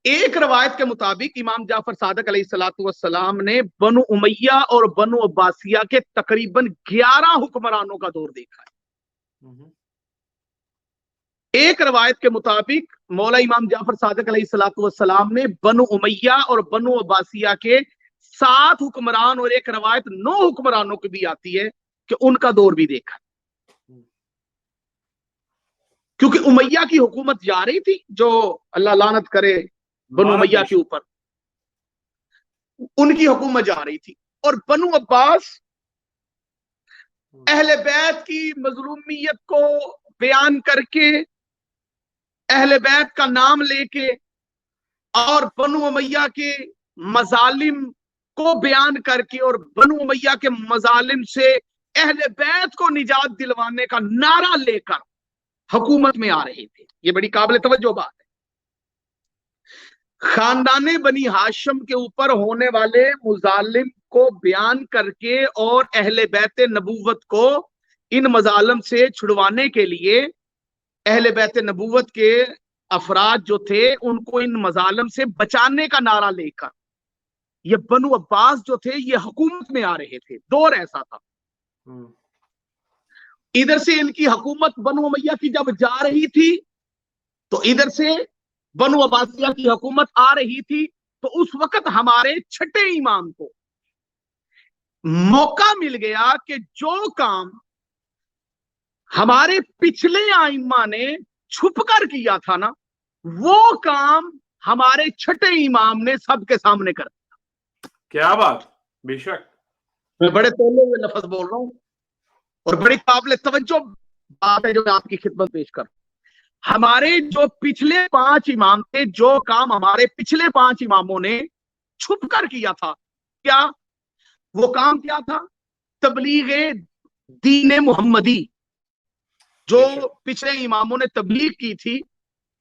ایک روایت کے مطابق امام جعفر صادق علیہ السلام نے بنو امیہ اور بنو عباسیہ کے تقریباً 11 حکمرانوں کا دور دیکھا ہے۔ ایک روایت کے مطابق مولا امام جعفر صادق علیہ السلام نے بنو امیہ اور بنو عباسیہ کے 7 حکمران، اور ایک روایت 9 حکمرانوں کی بھی آتی ہے کہ ان کا دور بھی دیکھا، کیونکہ امیہ کی حکومت جا رہی تھی، جو اللہ لعنت کرے بنو امیہ کے اوپر، ان کی حکومت جا رہی تھی، اور بنو عباس اہل بیت کی مظلومیت کو بیان کر کے، اہل بیت کا نام لے کے اور بنو امیہ کے مظالم کو بیان کر کے اور بنو امیہ کے مظالم سے اہل بیت کو نجات دلوانے کا نعرہ لے کر حکومت میں آ رہے تھے. یہ بڑی قابل توجہ بات ہے. خاندان بنی ہاشم کے اوپر ہونے والے مظالم کو بیان کر کے اور اہل بیت نبوت کو ان مظالم سے چھڑوانے کے لیے اہل بیت نبوت کے افراد جو تھے ان کو ان مظالم سے بچانے کا نعرہ لے کر یہ بنو عباس جو تھے یہ حکومت میں آ رہے تھے. دور ایسا تھا. ادھر سے ان کی حکومت بنو امیہ کی جب جا رہی تھی تو ادھر سے بنو عباسیہ کی حکومت آ رہی تھی. تو اس وقت ہمارے چھٹے امام کو موقع مل گیا کہ جو کام ہمارے پچھلے ائمہ نے چھپ کر کیا تھا نا وہ کام ہمارے چھٹے امام نے سب کے سامنے کر دیا. کیا بات. بے شک میں بڑے تولے ہوئے لفظ بول رہا ہوں اور بڑی قابل توجہ بات ہے جو میں آپ کی خدمت پیش کر. ہمارے جو پچھلے 5 امام تھے جو کام ہمارے پچھلے 5 اماموں نے چھپ کر کیا تھا کیا وہ کام کیا تھا؟ تبلیغ دین محمدی جو پچھلے اماموں نے تبلیغ کی تھی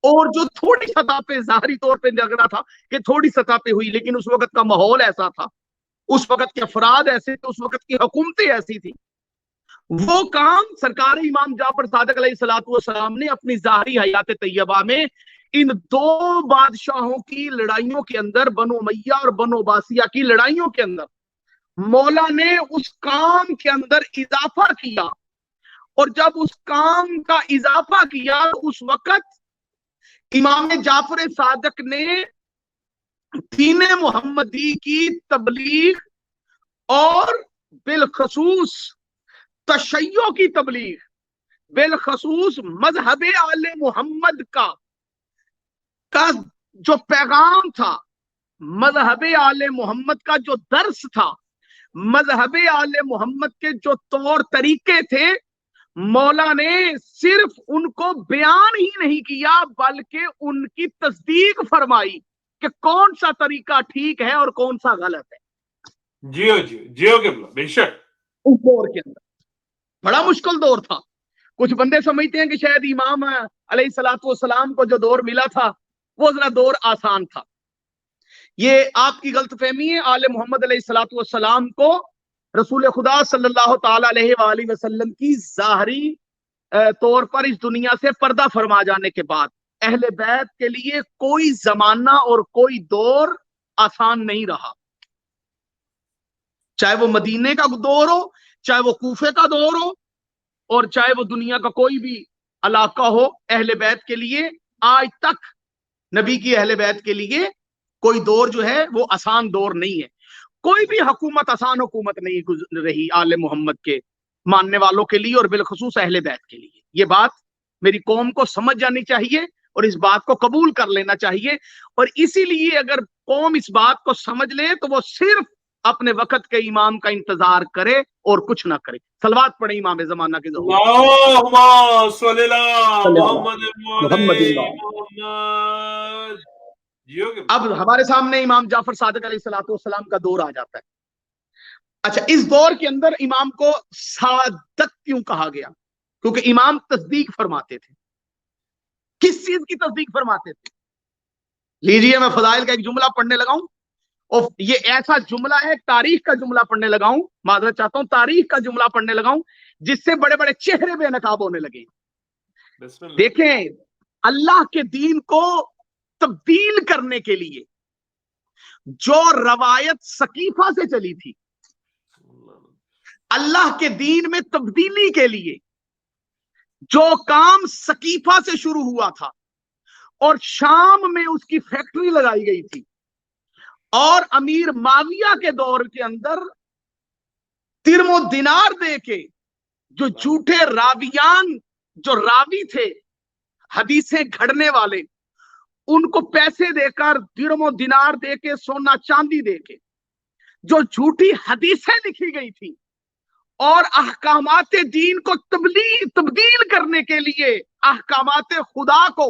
اور جو تھوڑی سطح پہ ظاہری طور پہ لگ رہا تھا کہ تھوڑی سطح پہ ہوئی لیکن اس وقت کا ماحول ایسا تھا اس وقت کے افراد ایسے تھے اس وقت کی حکومتیں ایسی تھی. وہ کام سرکار امام جعفر صادق علیہ الصلوۃ والسلام نے اپنی ظاہری حیات طیبہ میں ان 2 بادشاہوں کی لڑائیوں کے اندر بنو امیہ اور بنو عباسیہ کی لڑائیوں کے اندر مولا نے اس کام کے اندر اضافہ کیا. اور جب اس کام کا اضافہ کیا تو اس وقت امام جعفر صادق نے دین محمدی کی تبلیغ اور بالخصوص تشیع کی تبلیغ بالخصوص مذہب آل محمد کا جو پیغام تھا مذہب آل محمد کا جو درس تھا مذہب آل محمد کے جو طور طریقے تھے مولا نے صرف ان کو بیان ہی نہیں کیا بلکہ ان کی تصدیق فرمائی کہ کون سا طریقہ ٹھیک ہے اور کون سا غلط ہے. جیو بے شک. اس دور کے اندر بڑا مشکل دور تھا. کچھ بندے سمجھتے ہیں کہ شاید امام علیہ الصلوۃ والسلام کو جو دور ملا تھا وہ ذرا دور آسان تھا. یہ آپ کی غلط فہمی ہے. آل محمد علیہ الصلوۃ والسلام کو رسول خدا صلی اللہ تعالی علیہ وآلہ وسلم کی ظاہری طور پر اس دنیا سے پردہ فرما جانے کے بعد اہل بیت کے لیے کوئی زمانہ اور کوئی دور آسان نہیں رہا. چاہے وہ مدینے کا دور ہو چاہے وہ کوفے کا دور ہو اور چاہے وہ دنیا کا کوئی بھی علاقہ ہو اہل بیت کے لیے آج تک نبی کی اہل بیت کے لیے کوئی دور جو ہے وہ آسان دور نہیں ہے. کوئی بھی حکومت آسان حکومت نہیں رہی آل محمد کے ماننے والوں کے لیے اور بالخصوص اہل بیت کے لیے. یہ بات میری قوم کو سمجھ جانی چاہیے اور اس بات کو قبول کر لینا چاہیے. اور اسی لیے اگر قوم اس بات کو سمجھ لے تو وہ صرف اپنے وقت کے امام کا انتظار کرے اور کچھ نہ کرے. صلوات پڑھیں امام زمانہ کے ظہور. اللہم صلی اللہ محمد. اب ہمارے سامنے امام جعفر صادق علیہ الصلوۃ والسلام کا دور آ جاتا ہے. اچھا اس دور کے اندر امام کو صادق کیوں کہا گیا؟ کیونکہ امام تصدیق فرماتے تھے. کس چیز کی تصدیق فرماتے تھے؟ لیجیے میں فضائل کا ایک جملہ پڑھنے لگا ہوں اور یہ ایسا جملہ ہے تاریخ کا جملہ پڑھنے لگا ہوں معذرت چاہتا ہوں تاریخ کا جملہ پڑھنے لگا ہوں جس سے بڑے بڑے چہرے بے نقاب ہونے لگے. دیکھیں اللہ کے دین کو تبدیل کرنے کے لیے جو روایت سقیفہ سے چلی تھی اللہ کے دین میں تبدیلی کے لیے جو کام سقیفہ سے شروع ہوا تھا اور شام میں اس کی فیکٹری لگائی گئی تھی اور امیر معاویہ کے دور کے اندر درم و دینار دے کے جو جھوٹے راویان جو راوی تھے حدیثیں گھڑنے والے ان کو پیسے دے کر درم و دینار دے کے سونا چاندی دے کے جو جھوٹی حدیثیں لکھی گئی تھی اور احکامات دین کو تبدیل کرنے کے لیے احکامات خدا کو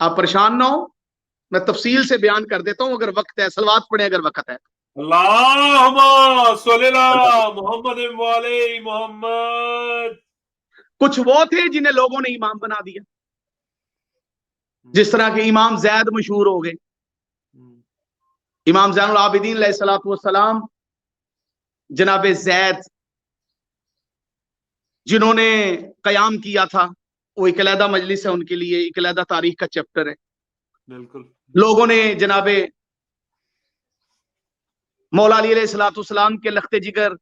آپ پریشان نہ ہو، میں تفصیل سے بیان کر دیتا ہوں اگر وقت ہے، صلوات پڑھیں اگر وقت ہے۔ اللہم صلی علی محمد وعلی محمد۔ کچھ وہ تھے جنہیں لوگوں نے امام بنا دیا، جس طرح کے امام زید مشہور ہو گئے۔ امام زین العابدین علیہ الصلوۃ والسلام، جناب زید جنہوں نے قیام کیا تھا، وہ ایک علیحدہ مجلس ہے، ان کے لیے ایک علیحدہ تاریخ کا چیپٹر ہے۔ بالکل لوگوں نے جناب مولا علی علیہ الصلوۃ والسلام کے لخت جگر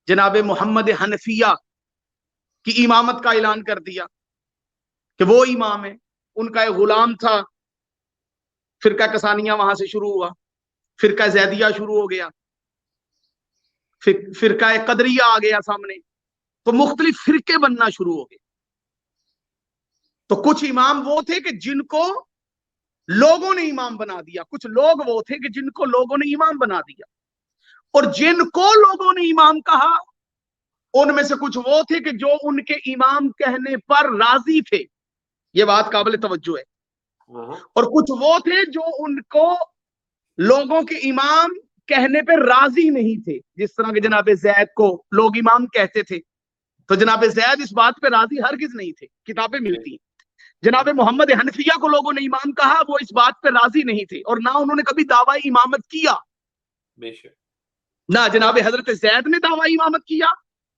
جناب محمد حنفیہ کی امامت کا اعلان کر دیا کہ وہ امام ہے۔ ان کا ایک غلام تھا، فرقہ کسانیہ وہاں سے شروع ہوا، فرقہ زیدیہ شروع ہو گیا، فرقہ قدریہ آ گیا سامنے، تو مختلف فرقے بننا شروع ہو گئے۔ تو کچھ امام وہ تھے کہ جن کو لوگوں نے امام بنا دیا، کچھ لوگ وہ تھے کہ جن کو لوگوں نے امام بنا دیا، اور جن کو لوگوں نے امام کہا ان میں سے کچھ وہ تھے کہ جو ان کے امام کہنے پر راضی تھے۔ یہ بات قابل توجہ ہے۔ اور کچھ وہ تھے جو ان کو لوگوں کے امام کہنے پہ راضی نہیں تھے، جس طرح کہ جناب زید کو لوگ امام کہتے تھے تو جناب زید اس بات پہ راضی ہرگز نہیں تھے، کتابیں ملتی ہیں۔ جناب محمد حنفیہ کو لوگوں نے امام کہا، وہ اس بات پہ راضی نہیں تھے، اور نہ انہوں نے کبھی دعوی امامت کیا۔ نہ جناب حضرت زید نے دعوی امامت کیا،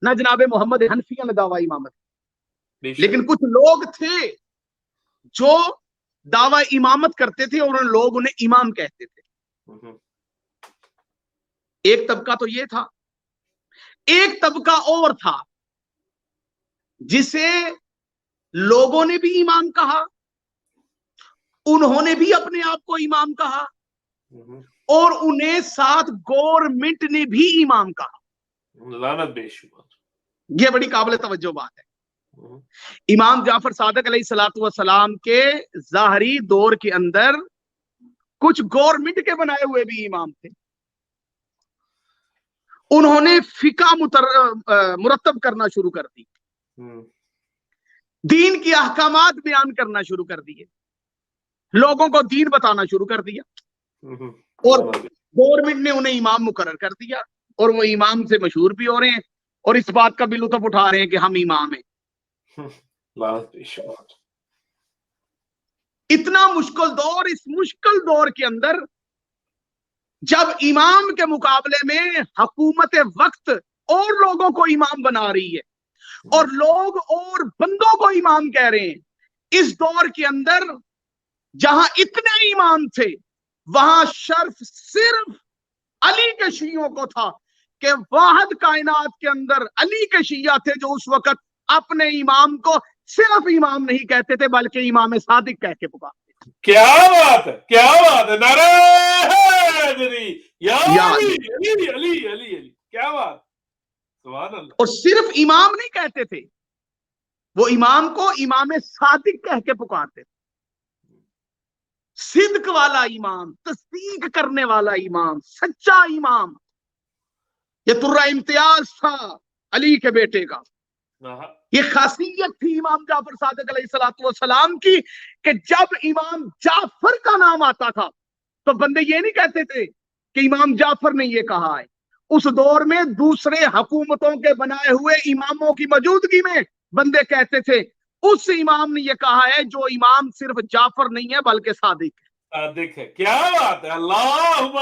نہ جناب محمد حنفیہ نے دعوی امامت کیا۔ لیکن کچھ لوگ تھے جو دعوی امامت کرتے تھے اور لوگ انہیں امام کہتے تھے۔ ایک طبقہ تو یہ تھا، ایک طبقہ اور تھا جسے لوگوں نے بھی امام کہا، انہوں نے بھی اپنے آپ کو امام کہا، اور انہیں ساتھ گورنمنٹ نے بھی امام کہا۔ لعنت بے شمار۔ یہ بڑی قابل توجہ بات ہے۔ امام جعفر صادق علیہ الصلوۃ والسلام کے ظاہری دور کے اندر کچھ گورنمنٹ کے بنائے ہوئے بھی امام تھے۔ انہوں نے فقہ مرتب کرنا شروع کر دی، دین کی احکامات بیان کرنا شروع کر دیے، لوگوں کو دین بتانا شروع کر دیا، اور گورنمنٹ نے انہیں امام مقرر کر دیا، اور وہ امام سے مشہور بھی ہو رہے ہیں اور اس بات کا بھی لطف اٹھا رہے ہیں کہ ہم امام ہیں۔ اتنا مشکل دور، اس مشکل دور کے اندر جب امام کے مقابلے میں حکومت وقت اور لوگوں کو امام بنا رہی ہے اور لوگ اور بندوں کو امام کہہ رہے ہیں، اس دور کے اندر جہاں اتنے امام تھے وہاں شرف صرف علی کے شیعوں کو تھا کہ واحد کائنات کے اندر علی کے شیعہ تھے جو اس وقت اپنے امام کو صرف امام نہیں کہتے تھے بلکہ امام صادق کہہ کے پکارتے۔ کیا بات ہے، کیا بات ہے، نعرہ حیدری یا علی علی علی علی علی، کیا بات، سبحان اللہ۔ اور صرف امام نہیں کہتے تھے، وہ امام کو امام صادق کہہ کے پکارتے تھے۔ صدق والا امام، تصدیق کرنے والا امام، سچا امام۔ یہ ترہ امتیاز تھا علی کے بیٹے کا، یہ خاصیت تھی امام جعفر صادق علیہ الصلوۃ والسلام کی کہ جب امام جعفر کا نام آتا تھا تو بندے یہ نہیں کہتے تھے کہ امام جعفر نے یہ کہا ہے۔ اس دور میں دوسرے حکومتوں کے بنائے ہوئے اماموں کی موجودگی میں بندے کہتے تھے اس امام نے یہ کہا ہے جو امام صرف جعفر نہیں ہے بلکہ صادق ہے۔ صادق ہے، کیا بات ہے، اللہم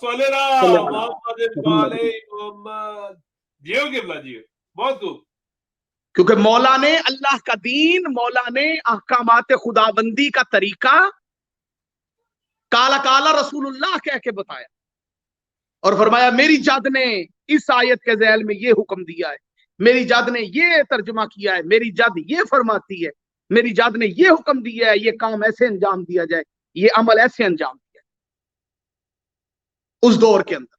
صلی علی محمد وعلی محمد۔ جیو قبلہ جیو، بہت خوب۔ کیونکہ مولا نے اللہ کا دین، مولا نے احکامات خداوندی کا طریقہ کالا کالا رسول اللہ کہہ کے بتایا اور فرمایا میری جد نے اس آیت کے ذیل میں یہ حکم دیا ہے، میری جد نے یہ ترجمہ کیا ہے، میری جد یہ فرماتی ہے، میری جد نے یہ حکم دیا ہے، یہ کام ایسے انجام دیا جائے، یہ عمل ایسے انجام دیا جائے۔ اس دور کے اندر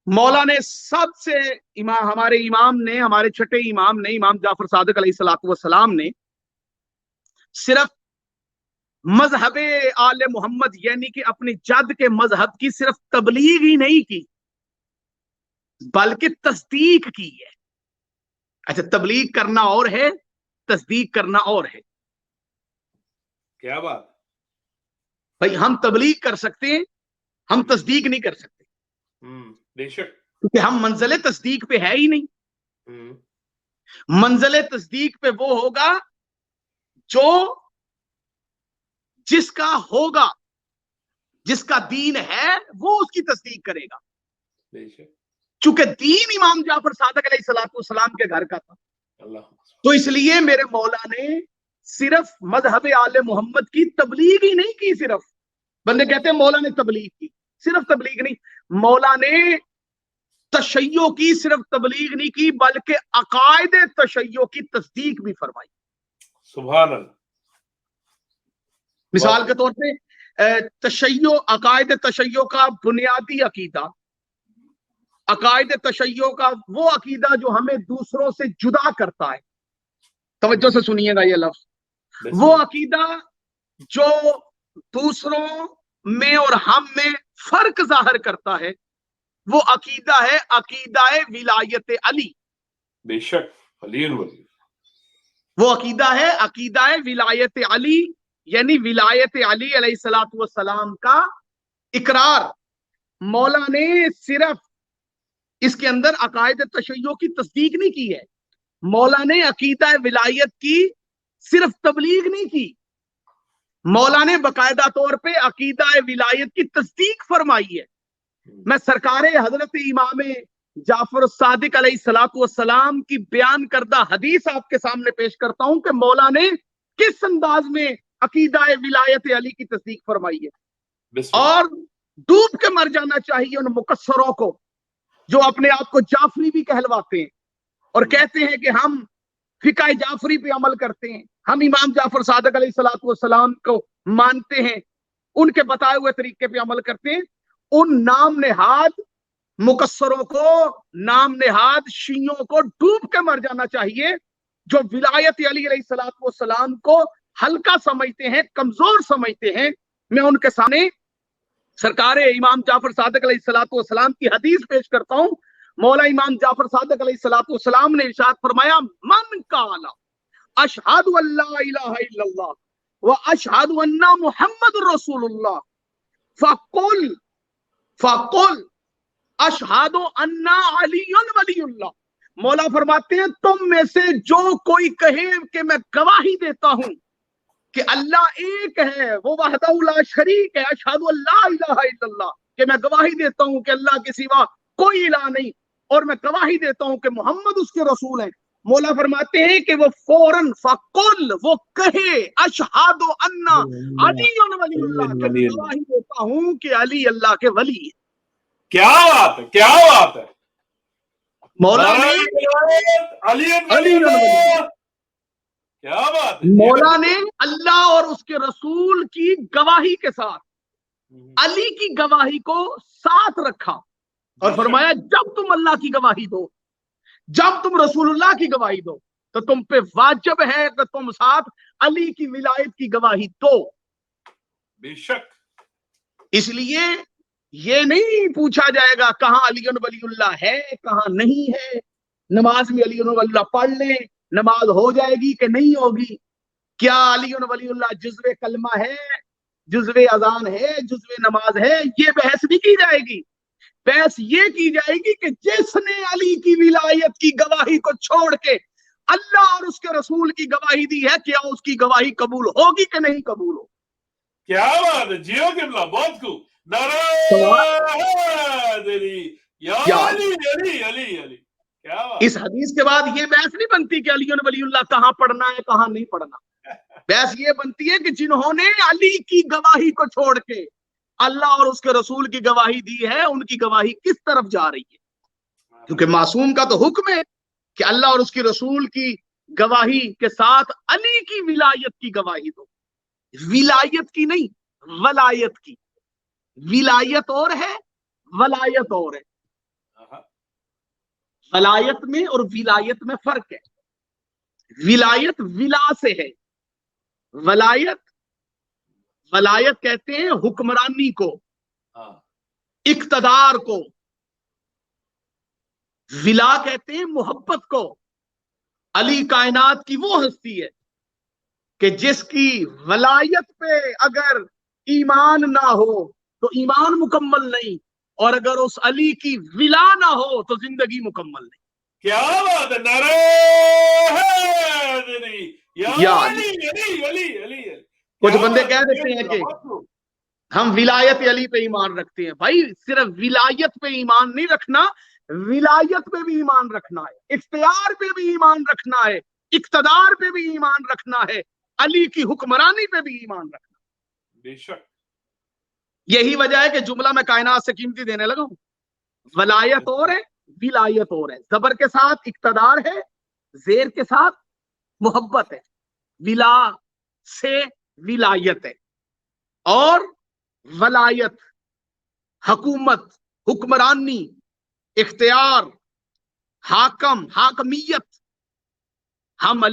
مولا نے سب سے ہمارے امام نے، ہمارے چھٹے امام نے، امام جعفر صادق علیہ الصلوۃ والسلام نے صرف مذہب آل محمد یعنی کہ اپنی جد کے مذہب کی صرف تبلیغ ہی نہیں کی بلکہ تصدیق کی ہے۔ اچھا، تبلیغ کرنا اور ہے، تصدیق کرنا اور ہے۔ کیا بات. بھائی ہم تبلیغ کر سکتے ہیں, ہم تصدیق نہیں کر سکتے, بے شک. کیونکہ ہم منزل تصدیق پہ ہے ہی نہیں. منزل تصدیق پہ وہ ہوگا جو جس کا ہوگا, جس کا دین ہے وہ اس کی تصدیق کرے گا. بے شک. چونکہ دین امام جعفر صادق علیہ الصلوۃ والسلام کے گھر کا تھا, اللہ. تو اس لیے میرے مولا نے صرف مذہب آل محمد کی تبلیغ ہی نہیں کی. صرف بندے کہتے ہیں مولا نے تبلیغ کی, صرف تبلیغ نہیں, مولا نے تشیع کی صرف تبلیغ نہیں کی بلکہ عقائد تشیع کی تصدیق بھی فرمائی. سبحان اللہ. مثال کے طور پہ تشیع, عقائد تشیع کا بنیادی عقیدہ, عقائد تشیع کا وہ عقیدہ جو ہمیں دوسروں سے جدا کرتا ہے. توجہ سے سنیے گا یہ لفظ, وہ عقیدہ جو دوسروں میں اور ہم میں فرق ظاہر کرتا ہے, وہ عقیدہ ہے عقیدہ ولایت علی. بے شک. علی ولی. وہ عقیدہ ہے عقیدہ ولایت علی, یعنی ولایت علی علیہ الصلوۃ والسلام کا اقرار. مولا نے صرف اس کے اندر عقائد تشیع کی تصدیق نہیں کی ہے, مولا نے عقیدہ ولایت کی صرف تبلیغ نہیں کی, مولا نے باقاعدہ طور پہ عقیدہ ولایت کی تصدیق فرمائی ہے. میں سرکار حضرت امام جعفر الصادق علیہ الصلوۃ والسلام کی بیان کردہ حدیث آپ کے سامنے پیش کرتا ہوں کہ مولا نے کس انداز میں عقیدہ ولایت علی کی تصدیق فرمائی ہے. اور ڈوب کے مر جانا چاہیے ان مکسروں کو جو اپنے آپ کو جعفری بھی کہلواتے ہیں اور کہتے ہیں کہ ہم فقہ جعفری پہ عمل کرتے ہیں, ہم امام جعفر صادق علیہ الصلوۃ والسلام کو مانتے ہیں, ان کے بتائے ہوئے طریقے پہ عمل کرتے ہیں. ان نام نہاد مکسروں کو, نام نہاد شیعوں کو ڈوب کے مر جانا چاہیے جو ولایت علی علیہ الصلوۃ والسلام کو ہلکا سمجھتے ہیں, کمزور سمجھتے ہیں. میں ان کے سامنے سرکار امام جعفر صادق علیہ الصلوۃ والسلام کی حدیث پیش کرتا ہوں. مولا امام جعفر صادق علیہ الصلوۃ والسلام نے ارشاد فرمایا, من قال اشہد ان لا الہ الا اللہ واشہد ان محمد رسول اللہ فقل اشہد ان علی ولی اللہ. مولا فرماتے ہیں تم میں سے جو کوئی کہے کہ میں گواہی دیتا ہوں کہ اللہ ایک ہے, وہ وحدہ لا شریک ہے, اشہد ان لا الہ الا اللہ, کہ میں گواہی دیتا ہوں کہ اللہ کے سوا کوئی الہ نہیں, اور میں گواہی دیتا ہوں کہ محمد اس کے رسول ہیں. مولا فرماتے ہیں کہ وہ فوراً فقل, وہ کہے اشہد ان علی ولی اللہ, کہ میں گواہی دیتا ہوں کہ علی اللہ کے ولی ہے. کیا بات ہے, کیا بات ہے. مولا نے کیا بات ہے, مولا نے اللہ اور اس کے رسول کی گواہی کے ساتھ علی کی گواہی کو ساتھ رکھا اور فرمایا جب تم اللہ کی گواہی دو, جب تم رسول اللہ کی گواہی دو, تو تم پہ واجب ہے کہ تم ساتھ علی کی ولایت کی گواہی دو. بے شک. اس لیے یہ نہیں پوچھا جائے گا کہاں علی ولی اللہ ہے, کہاں نہیں ہے. نماز میں علی ولی اللہ پڑھ لیں, نماز ہو جائے گی کہ نہیں ہوگی. کیا علی ولی اللہ جزو کلمہ ہے, جزو اذان ہے, جزو نماز ہے, یہ بحث نہیں کی جائے گی. بحث یہ کی جائے گی کہ جس نے علی کی ولایت کی گواہی کو چھوڑ کے اللہ اور اس کے رسول کی گواہی دی ہے, کیا اس کی گواہی قبول ہوگی کہ نہیں قبول ہو. کیا بات ہے, جیو قبلہ, بہت خوب. اس حدیث کے بعد یہ بحث نہیں بنتی کہ علی ولی اللہ کہاں پڑھنا ہے کہاں نہیں پڑھنا. بحث یہ بنتی ہے کہ جنہوں نے علی کی گواہی کو چھوڑ کے اللہ اور اس کے رسول کی گواہی دی ہے, ان کی گواہی کس طرف جا رہی ہے. کیونکہ معصوم کا تو حکم ہے کہ اللہ اور اس کے رسول کی گواہی کے ساتھ علی کی ولایت کی گواہی دو. ولایت کی نہیں, ولایت کی. ولایت اور ہے, ولایت اور ہے. ولایت میں اور ولایت میں فرق ہے. ولایت ولا سے ہے, ولایت ولایت کہتے ہیں حکمرانی کو, اقتدار کو. ولا کہتے ہیں محبت کو. علی کائنات کی وہ ہستی ہے کہ جس کی ولایت پہ اگر ایمان نہ ہو تو ایمان مکمل نہیں، اور اگر اس علی کی ولا نہ ہو تو زندگی مکمل نہیں. کیا بات ہے، نعرہ حیدری یا علی علی علی علی. کچھ بندے کہہ دیتے ہیں کہ ہم ولایت علی پہ ایمان رکھتے ہیں. بھائی صرف ولایت پہ ایمان نہیں رکھنا، ولایت پہ بھی ایمان رکھنا ہے، اختیار پہ بھی ایمان رکھنا ہے، اقتدار پہ بھی ایمان رکھنا ہے، علی کی حکمرانی پہ بھی ایمان رکھنا. بے شک. یہی وجہ ہے کہ جملہ میں کائنات سے قیمتی دینے لگا ہوں. ولایت اور ہے، ولایت اور ہے. زبر کے ساتھ اقتدار ہے، زیر کے ساتھ محبت ہے. ولا سے ولایت ہے، اور ولایت حکومت، حکمرانی، اختیار، حاکم، حاکمیت. ہم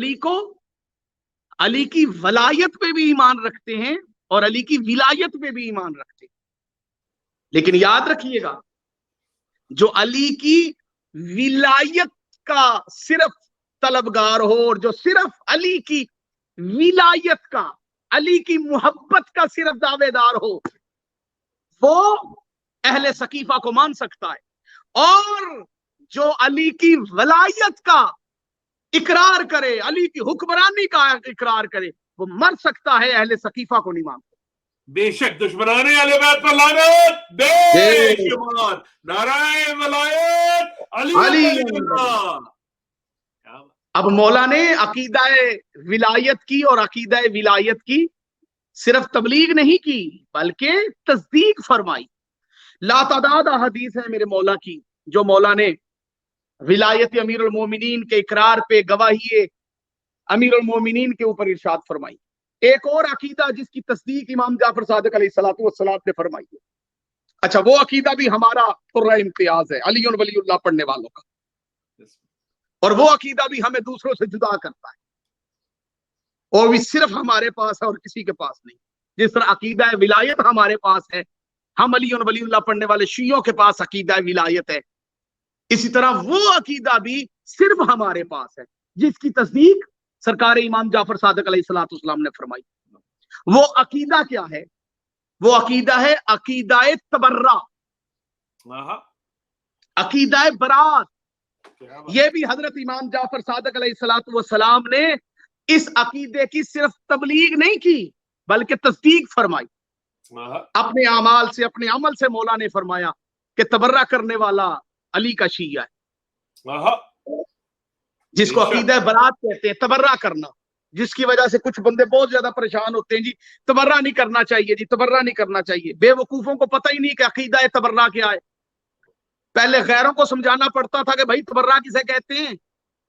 علی کی ولایت پہ بھی ایمان رکھتے ہیں اور علی کی ولایت پہ بھی ایمان رکھتے ہیں. لیکن یاد رکھیے گا، جو علی کی ولایت کا صرف طلبگار ہو اور جو صرف علی کی ولایت کا، علی کی محبت کا صرف دعوے دار ہو، وہ اہل سقیفہ کو مان سکتا ہے. اور جو علی کی ولایت کا اقرار کرے، علی کی حکمرانی کا اقرار کرے، وہ مر سکتا ہے، اہل سقیفہ کو نہیں مانتا. بے شک دشمنان اہل بیت پر لعنت بے شمار. نعرہ ولایت علی. اب مولا نے عقیدہ ولایت کی اور عقیدہ ولایت کی صرف تبلیغ نہیں کی بلکہ تصدیق فرمائی. لاتعداد حدیث ہے میرے مولا کی جو مولا نے ولایت امیر المومنین کے اقرار پہ گواہی امیر المومنین کے اوپر ارشاد فرمائی. ایک اور عقیدہ جس کی تصدیق امام جعفر صادق علیہ الصلوۃ والسلام نے فرمائی ہے. اچھا، وہ عقیدہ بھی ہمارا قرہ امتیاز ہے، علی ولی اللہ پڑھنے والوں کا، اور وہ عقیدہ بھی ہمیں دوسروں سے جدا کرتا ہے، اور بھی صرف ہمارے پاس ہے اور کسی کے پاس نہیں. جس طرح عقیدہ ولایت ہمارے پاس ہے، ہم علی ولی اللہ پڑھنے والے شیعوں کے پاس عقیدہ ولایت ہے، اسی طرح وہ عقیدہ بھی صرف ہمارے پاس ہے جس کی تصدیق سرکار امام جعفر صادق علیہ الصلوۃ والسلام نے فرمائی. وہ عقیدہ کیا ہے؟ وہ عقیدہ ہے عقیدہ تبرہ، عقیدہ برات. یہ بھی حضرت امام جعفر صادق علیہ الصلوۃ والسلام نے اس عقیدے کی صرف تبلیغ نہیں کی بلکہ تصدیق فرمائی. اپنے اعمال سے، اپنے عمل سے مولا نے فرمایا کہ تبرہ کرنے والا علی کا شیعہ ہے، جس کو عقیدہ برات کہتے ہیں، تبرہ کرنا، جس کی وجہ سے کچھ بندے بہت زیادہ پریشان ہوتے ہیں. جی تبرہ نہیں کرنا چاہیے، جی تبرہ نہیں کرنا چاہیے. بے وقوفوں کو پتہ ہی نہیں کہ عقیدہ تبرہ کیا ہے. پہلے غیروں کو سمجھانا پڑتا تھا کہ بھائی تبرہ کسے کہتے ہیں.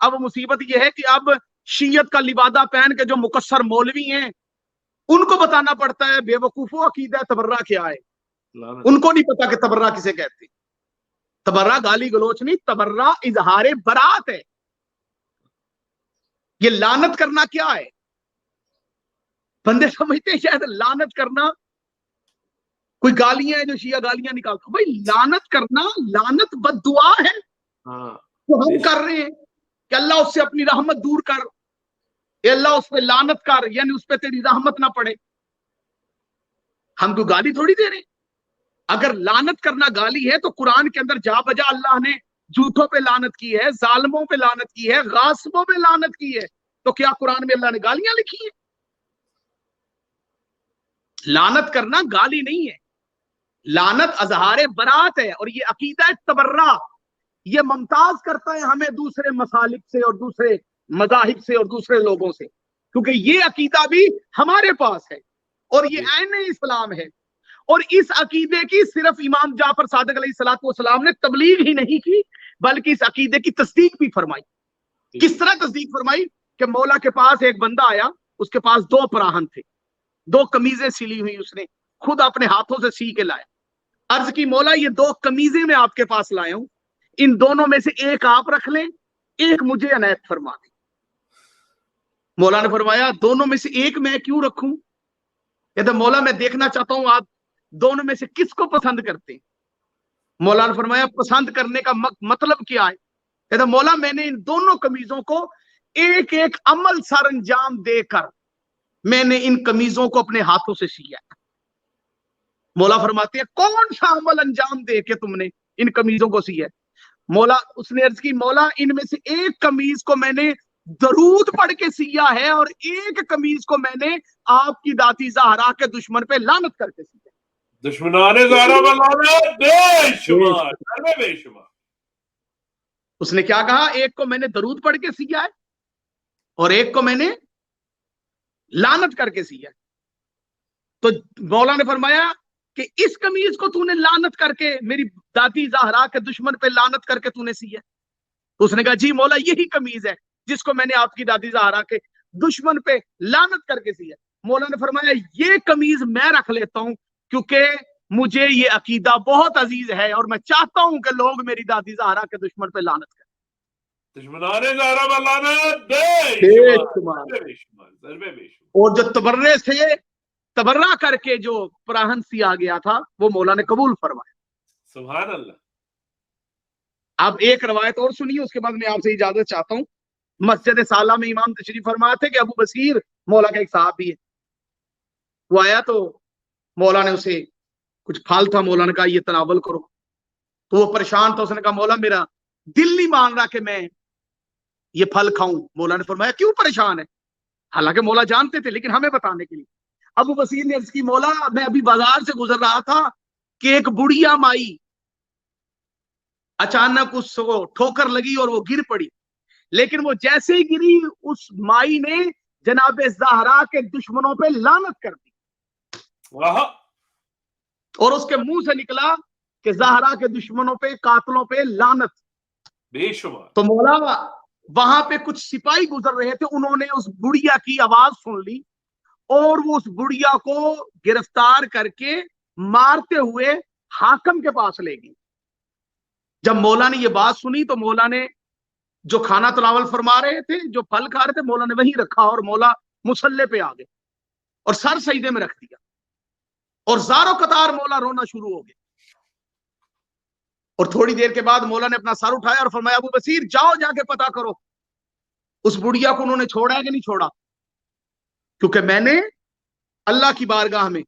اب مصیبت یہ ہے کہ اب شیعت کا لبادہ پہن کے جو مقصر مولوی ہیں ان کو بتانا پڑتا ہے بے وقوفوں عقیدہ تبرہ کیا ہے. ان کو نہیں پتا کہ تبرہ کسے کہتے ہیں. تبرہ گالی گلوچ نہیں، تبرہ اظہار برات ہے. یہ لعنت کرنا کیا ہے؟ بندے سمجھتے ہیں شاید لعنت کرنا کوئی گالیاں ہیں جو شیعہ گالیاں نکالتا. بھائی لعنت کرنا، لعنت بد دعا ہے تو ہم کر رہے ہیں کہ اللہ اس سے اپنی رحمت دور کر، اے اللہ اس پہ لعنت کر، یعنی اس پہ تیری رحمت نہ پڑے. ہم کو گالی تھوڑی دے رہے ہیں. اگر لعنت کرنا گالی ہے تو قرآن کے اندر جا بجا اللہ نے جھوٹوں پہ لعنت کی ہے، ظالموں پہ لعنت کی ہے، غاصبوں پہ لعنت کی ہے. تو کیا قرآن میں اللہ نے گالیاں لکھی ہیں؟ لعنت کرنا گالی نہیں ہے، لعنت اظہار برات ہے. اور یہ عقیدہ تبرہ یہ ممتاز کرتا ہے ہمیں دوسرے مسالک سے اور دوسرے مذاہب سے اور دوسرے لوگوں سے، کیونکہ یہ عقیدہ بھی ہمارے پاس ہے اور یہ عین اسلام ہے. اور اس عقیدے کی صرف امام جعفر صادق علیہ الصلوۃ والسلام نے تبلیغ ہی نہیں کی بلکہ اس عقیدے کی تصدیق بھی فرمائی. کس طرح تصدیق فرمائی؟ کہ مولا کے پاس ایک بندہ آیا، اس کے پاس 2 پراہن تھے، 2 قمیضیں سلی ہوئی، اس نے خود اپنے ہاتھوں سے سی کے لایا. عرض کی مولا یہ 2 قمیضیں میں آپ کے پاس لایا ہوں، ان دونوں میں سے ایک آپ رکھ لیں، ایک مجھے عنایت فرما دیں. مولا نے فرمایا دونوں میں سے ایک میں کیوں رکھوں؟ کہتا مولا میں دیکھنا چاہتا ہوں آپ دونوں میں سے کس کو پسند کرتے ہیں. مولا نے فرمایا پسند کرنے کا مطلب کیا ہے؟ کہتا مولا میں نے ان دونوں قمیضوں کو ایک ایک عمل سر انجام دے کر میں نے ان کمیزوں کو اپنے ہاتھوں سے سیا. مولا فرماتے ہیں کون سا عمل انجام دے کے تم نے ان کمیزوں کو سیا؟ مولا اس نے عرض کی مولا ان میں سے ایک کمیز کو میں نے درود پڑھ کے سیا ہے اور ایک کمیز کو میں نے آپ کی داتی زہرا کے دشمن پہ لعنت کر کے سیا. دشمنان زہرا پر لعنت بے شمار بے شمار. اس نے کیا کہا؟ ایک کو میں نے درود پڑھ کے سیا ہے اور ایک کو میں نے لعنت کر کے سیا ہے. تو مولا نے فرمایا کہ اس کمیز کو تو نے لعنت کر کے میری داتی زہرا کے دشمن پہ لعنت کر کے تو نے سیا. تو اس نے کہا جی مولا یہی کمیز ہے جس کو میں نے آپ کی دادی زہرا کے دشمن پہ لعنت کر کے سیا. مولا نے فرمایا یہ کمیز میں رکھ لیتا ہوں کیونکہ مجھے یہ عقیدہ بہت عزیز ہے اور میں چاہتا ہوں کہ لوگ میری دادی زہرا کے دشمن پہ لعنت کریں. دشمنان زہرا پر لعنت بے شمار. اور جو تبرے سے تبرہ کر کے جو پراہن سیا گیا تھا وہ مولا نے قبول فرمایا. سبحان اللہ. اب ایک روایت اور سنیے اس کے بعد میں آپ سے اجازت چاہتا ہوں. مسجد سالہ میں امام تشریف فرما تھے کہ ابو بصیر مولا کا ایک صحابی ہے. وہ آیا تو مولا نے اسے کچھ پھل تھا، مولا نے کہا یہ تناول کرو. تو وہ پریشان تھا، اس نے کہا مولا میرا دل نہیں مان رہا کہ میں یہ پھل کھاؤں. مولا نے فرمایا کیوں پریشان ہے؟ حالانکہ مولا جانتے تھے لیکن ہمیں بتانے کے لیے. ابو بصیر نے عرض کی مولا میں ابھی بازار سے گزر رہا تھا کہ ایک بڑھیا مائی اچانک اس کو ٹھوکر لگی اور وہ گر پڑی. لیکن وہ جیسے ہی گری اس مائی نے جناب زہرا کے دشمنوں پہ لعنت کر دی اور اس کے منہ سے نکلا کہ زہرا کے دشمنوں پہ قاتلوں پہ لعنت بے شمار. تو مولا وہاں پہ کچھ سپاہی گزر رہے تھے، انہوں نے اس بڑھیا کی آواز سن لی اور وہ اس بڑھیا کو گرفتار کر کے مارتے ہوئے حاکم کے پاس لے گئی. جب مولا نے یہ بات سنی تو مولا نے جو کھانا تناول فرما رہے تھے، جو پھل کھا رہے تھے، مولا نے وہیں رکھا اور مولا مصلے پہ آ گئے اور سر سجدے میں رکھ دیا اور زاروں قطار مولا رونا شروع ہو گیا. اور تھوڑی دیر کے بعد مولا نے اپنا سر اٹھایا اور فرمایا ابو بصیر جاؤ جا کے پتا کرو اس بڑھیا کو انہوں نے چھوڑا ہے کہ نہیں چھوڑا، کیونکہ میں نے اللہ کی بارگاہ میں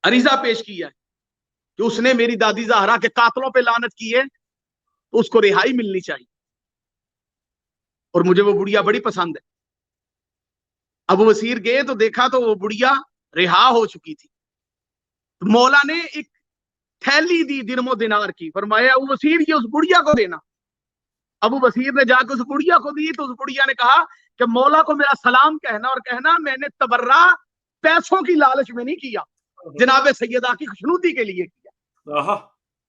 عریضہ پیش کیا ہے کہ اس نے میری دادی زہرا کے قاتلوں پہ لعنت کی ہے تو اس کو رہائی ملنی چاہیے اور مجھے وہ بڑھیا بڑی پسند ہے. ابو بصیر گئے تو دیکھا تو وہ بڑھیا رہا ہو چکی تھی. مولا نے ایک تھیلی دی درم و دینار کی، فرمایا ابو بصیر یہ اس بڑھیا کو دینا. ابو بصیر نے جا کے اس بڑھیا کو دی تو اس بڑھیا نے کہا کہ مولا کو میرا سلام کہنا اور کہنا میں نے تبرہ پیسوں کی لالچ میں نہیں کیا، جناب سیدہ کی خوشنودی کے لیے کیا.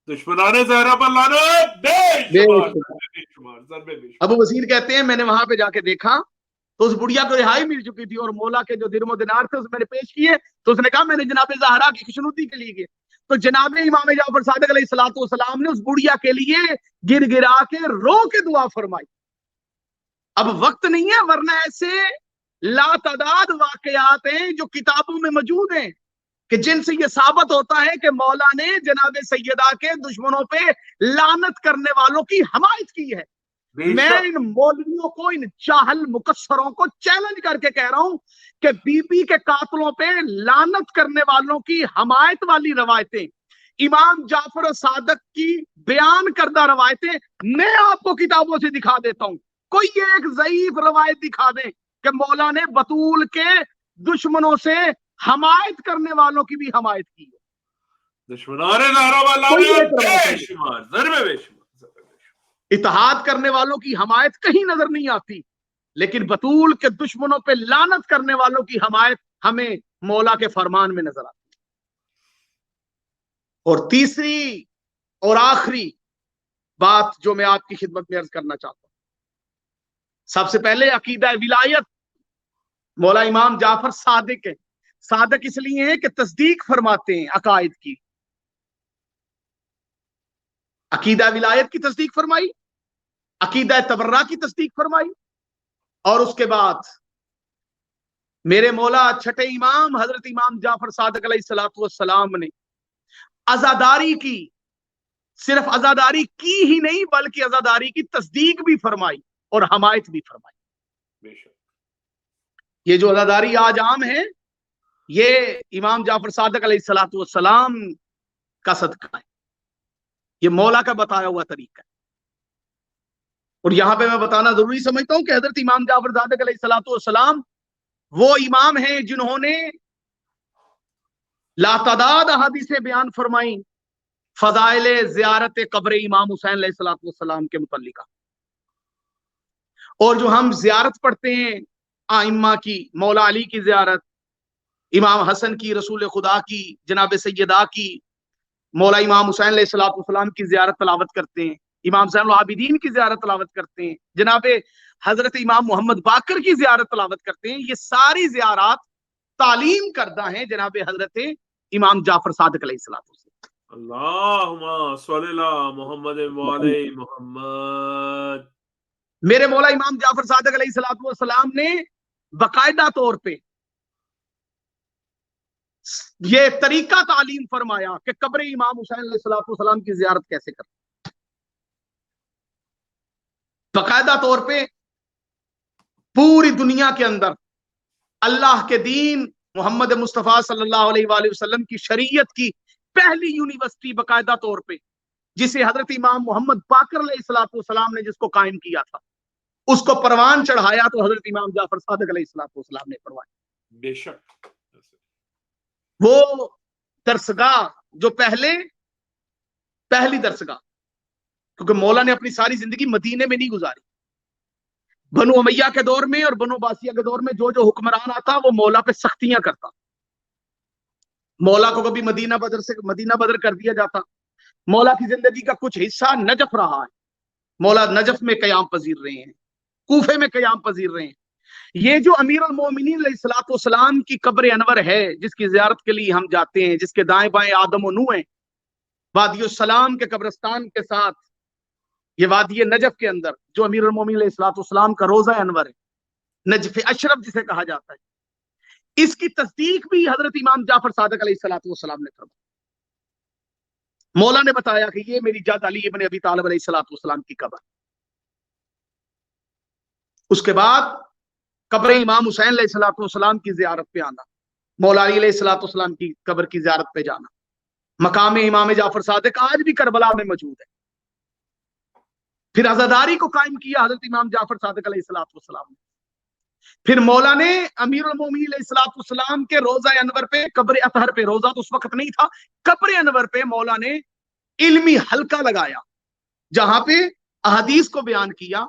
دشمنان زہرا پر لعنت بے شمار. ابو بصیر کہتے ہیں میں نے وہاں پہ جا کے دیکھا تو اس بڑھیا کو رہائی مل چکی تھی اور مولا کے جو درم و دینار تھے اس میں نے پیش کیے تو اس نے کہا میں نے جناب زہرا کی خوشنودی کے لیے کیے. تو جناب امام جعفر صادق علیہ الصلوۃ والسلام نے اس بڑھیا کے لیے گر گرا کے رو کے دعا فرمائی. اب وقت نہیں ہے ورنہ ایسے لا تعداد واقعات ہیں جو کتابوں میں موجود ہیں کہ جن سے یہ ثابت ہوتا ہے کہ مولا نے جناب سیدہ کے دشمنوں پہ لعنت کرنے والوں کی حمایت کی ہے. میں ان مولویوں کو، ان چاہل مکسروں کو چیلنج کر کے کہہ رہا ہوں کہ بی بی کے قاتلوں پہ لعنت کرنے والوں کی حمایت والی روایتیں، امام جعفر صادق کی بیان کردہ روایتیں میں آپ کو کتابوں سے دکھا دیتا ہوں. کوئی ایک ضعیف روایت دکھا دیں کہ مولا نے بطول کے دشمنوں سے حمایت کرنے والوں کی بھی حمایت کی ہے. دشمنان زہرا پر لعنت بے شمار بے شمار. اتحاد کرنے والوں کی حمایت کہیں نظر نہیں آتی، لیکن بطول کے دشمنوں پہ لعنت کرنے والوں کی حمایت ہمیں مولا کے فرمان میں نظر آتی ہے. اور تیسری اور آخری بات جو میں آپ کی خدمت میں عرض کرنا چاہتا ہوں، سب سے پہلے عقیدہ ولایت مولا امام جعفر صادق ہے. صادق اس لیے ہے کہ تصدیق فرماتے ہیں عقائد کی. عقیدہ ولایت کی تصدیق فرمائی، عقیدہ تبرہ کی تصدیق فرمائی، اور اس کے بعد میرے مولا چھٹے امام حضرت امام جعفر صادق علیہ الصلوۃ والسلام نے عزاداری کی، صرف عزاداری کی ہی نہیں بلکہ عزاداری کی تصدیق بھی فرمائی اور حمایت بھی فرمائی. یہ جو عزاداری آج عام ہے یہ امام جعفر صادق علیہ الصلوۃ والسلام کا صدقہ ہے، یہ مولا کا بتایا ہوا طریقہ ہے۔ اور یہاں پہ میں بتانا ضروری سمجھتا ہوں کہ حضرت امام جعفر صادق علیہ الصلوۃ والسلام وہ امام ہیں جنہوں نے لاتعداد احادیث بیان فرمائیں فضائل زیارت قبر امام حسین علیہ الصلوۃ والسلام کے متعلقہ، اور جو ہم زیارت پڑھتے ہیں ائمہ کی، مولا علی کی زیارت، امام حسن کی، رسول خدا کی، جناب سیدہ کی، مولا امام حسین علیہ الصلوۃ والسلام کی زیارت تلاوت کرتے ہیں، امام زین العابدین کی زیارت تلاوت کرتے ہیں، جناب حضرت امام محمد باقر کی زیارت تلاوت کرتے ہیں، یہ ساری زیارات تعلیم کردہ ہیں جناب حضرت امام جعفر صادق علیہ الصلوۃ والسلام۔ اللہم صلی اللہ محمد وعلی محمد۔ میرے مولا امام جعفر صادق علیہ الصلوۃ والسلام نے باقاعدہ طور پہ یہ طریقہ تعلیم فرمایا کہ قبر امام حسین علیہ الصلوۃ والسلام کی زیارت کیسے کریں۔ باقاعدہ طور پہ پوری دنیا کے اندر اللہ کے دین محمد مصطفیٰ صلی اللہ علیہ وآلہ وسلم کی شریعت کی پہلی یونیورسٹی باقاعدہ طور پہ، جسے حضرت امام محمد باقر علیہ الصلوۃ والسلام نے جس کو قائم کیا تھا، اس کو پروان چڑھایا تو حضرت امام جعفر صادق علیہ الصلوۃ والسلام نے پروایا۔ بے شک وہ درسگاہ جو پہلی درسگاہ، کیونکہ مولا نے اپنی ساری زندگی مدینے میں نہیں گزاری، بنو امیہ کے دور میں اور بنو عباسیہ کے دور میں جو حکمران آتا وہ مولا پہ سختیاں کرتا، مولا کو کبھی مدینہ بدر کر دیا جاتا۔ مولا کی زندگی کا کچھ حصہ نجف رہا ہے، مولا نجف میں قیام پذیر رہے ہیں، کوفے میں قیام پذیر رہے ہیں۔ یہ جو امیر المومنین علیہ الصلوۃ والسلام کی قبر انور ہے، جس کی زیارت کے لیے ہم جاتے ہیں، جس کے دائیں بائیں آدم و نوح ہیں، وادی السلام کے قبرستان کے ساتھ یہ وادی نجف کے اندر جو امیر المومنین علیہ الصلوۃ والسلام کا روضہ انور ہے، نجف اشرف جسے کہا جاتا ہے، اس کی تصدیق بھی حضرت امام جعفر صادق علیہ الصلوۃ والسلام نے فرمائی۔ مولا نے بتایا کہ یہ میری جد علی ابن ابی طالب علیہ الصلوۃ والسلام کی قبر۔ اس کے بعد قبر امام حسین علیہ الصلوۃ والسلام کی زیارت پہ آنا، مولا علی علیہ الصلوۃ والسلام کی قبر کی زیارت پہ جانا، مقام امام جعفر صادق آج بھی کربلا میں موجود ہے۔ پھر عزاداری کو قائم کیا حضرت امام جعفر صادق علیہ الصلوۃ والسلام نے۔ پھر مولا نے امیر المومنین علیہ الصلوۃ والسلام کے روضہ انور پہ، قبر اطہر پہ، روضہ تو اس وقت نہیں تھا، قبر انور پہ مولا نے علمی حلقہ لگایا، جہاں پہ احادیث کو بیان کیا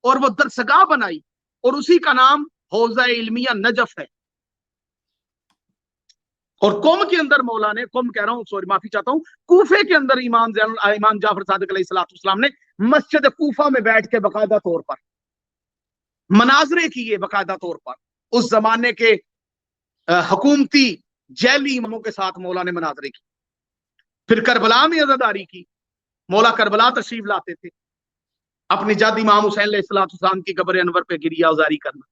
اور وہ درسگاہ بنائی، اور اسی کا نام حوضہ علمیہ نجف ہے۔ اور قوم کے اندر مولا نے، قوم کہہ رہا ہوں، سوری معافی چاہتا ہوں، کوفے کے اندر امام جعفر صادق علیہ الصلوۃ والسلام نے مسجد کوفہ میں بیٹھ کے باقاعدہ طور پر مناظرے کیے، باقاعدہ طور پر اس زمانے کے حکومتی جیلی اماموں کے ساتھ مولا نے مناظرے کی۔ پھر کربلا میں عزاداری کی، مولا کربلا تشریف لاتے تھے، اپنی جد امام حسین علیہ الصلوۃ والسلام کی قبر انور پہ گریہ ازاری کرنا۔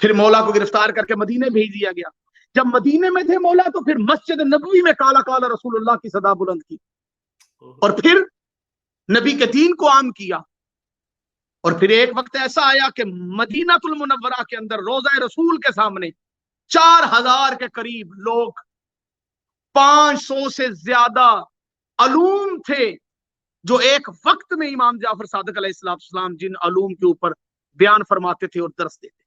پھر مولا کو گرفتار کر کے مدینے بھیج دیا گیا۔ جب مدینے میں تھے مولا تو پھر مسجد نبوی میں کالا کالا رسول اللہ کی صدا بلند کی، اور پھر نبی کے دین کو عام کیا۔ اور پھر ایک وقت ایسا آیا کہ مدینہ المنورہ کے اندر روضہ رسول کے سامنے 4000 کے قریب لوگ، 500 سے زیادہ علوم تھے جو ایک وقت میں امام جعفر صادق علیہ الصلوۃ والسلام جن علوم کے اوپر بیان فرماتے تھے اور درس دیتے تھے۔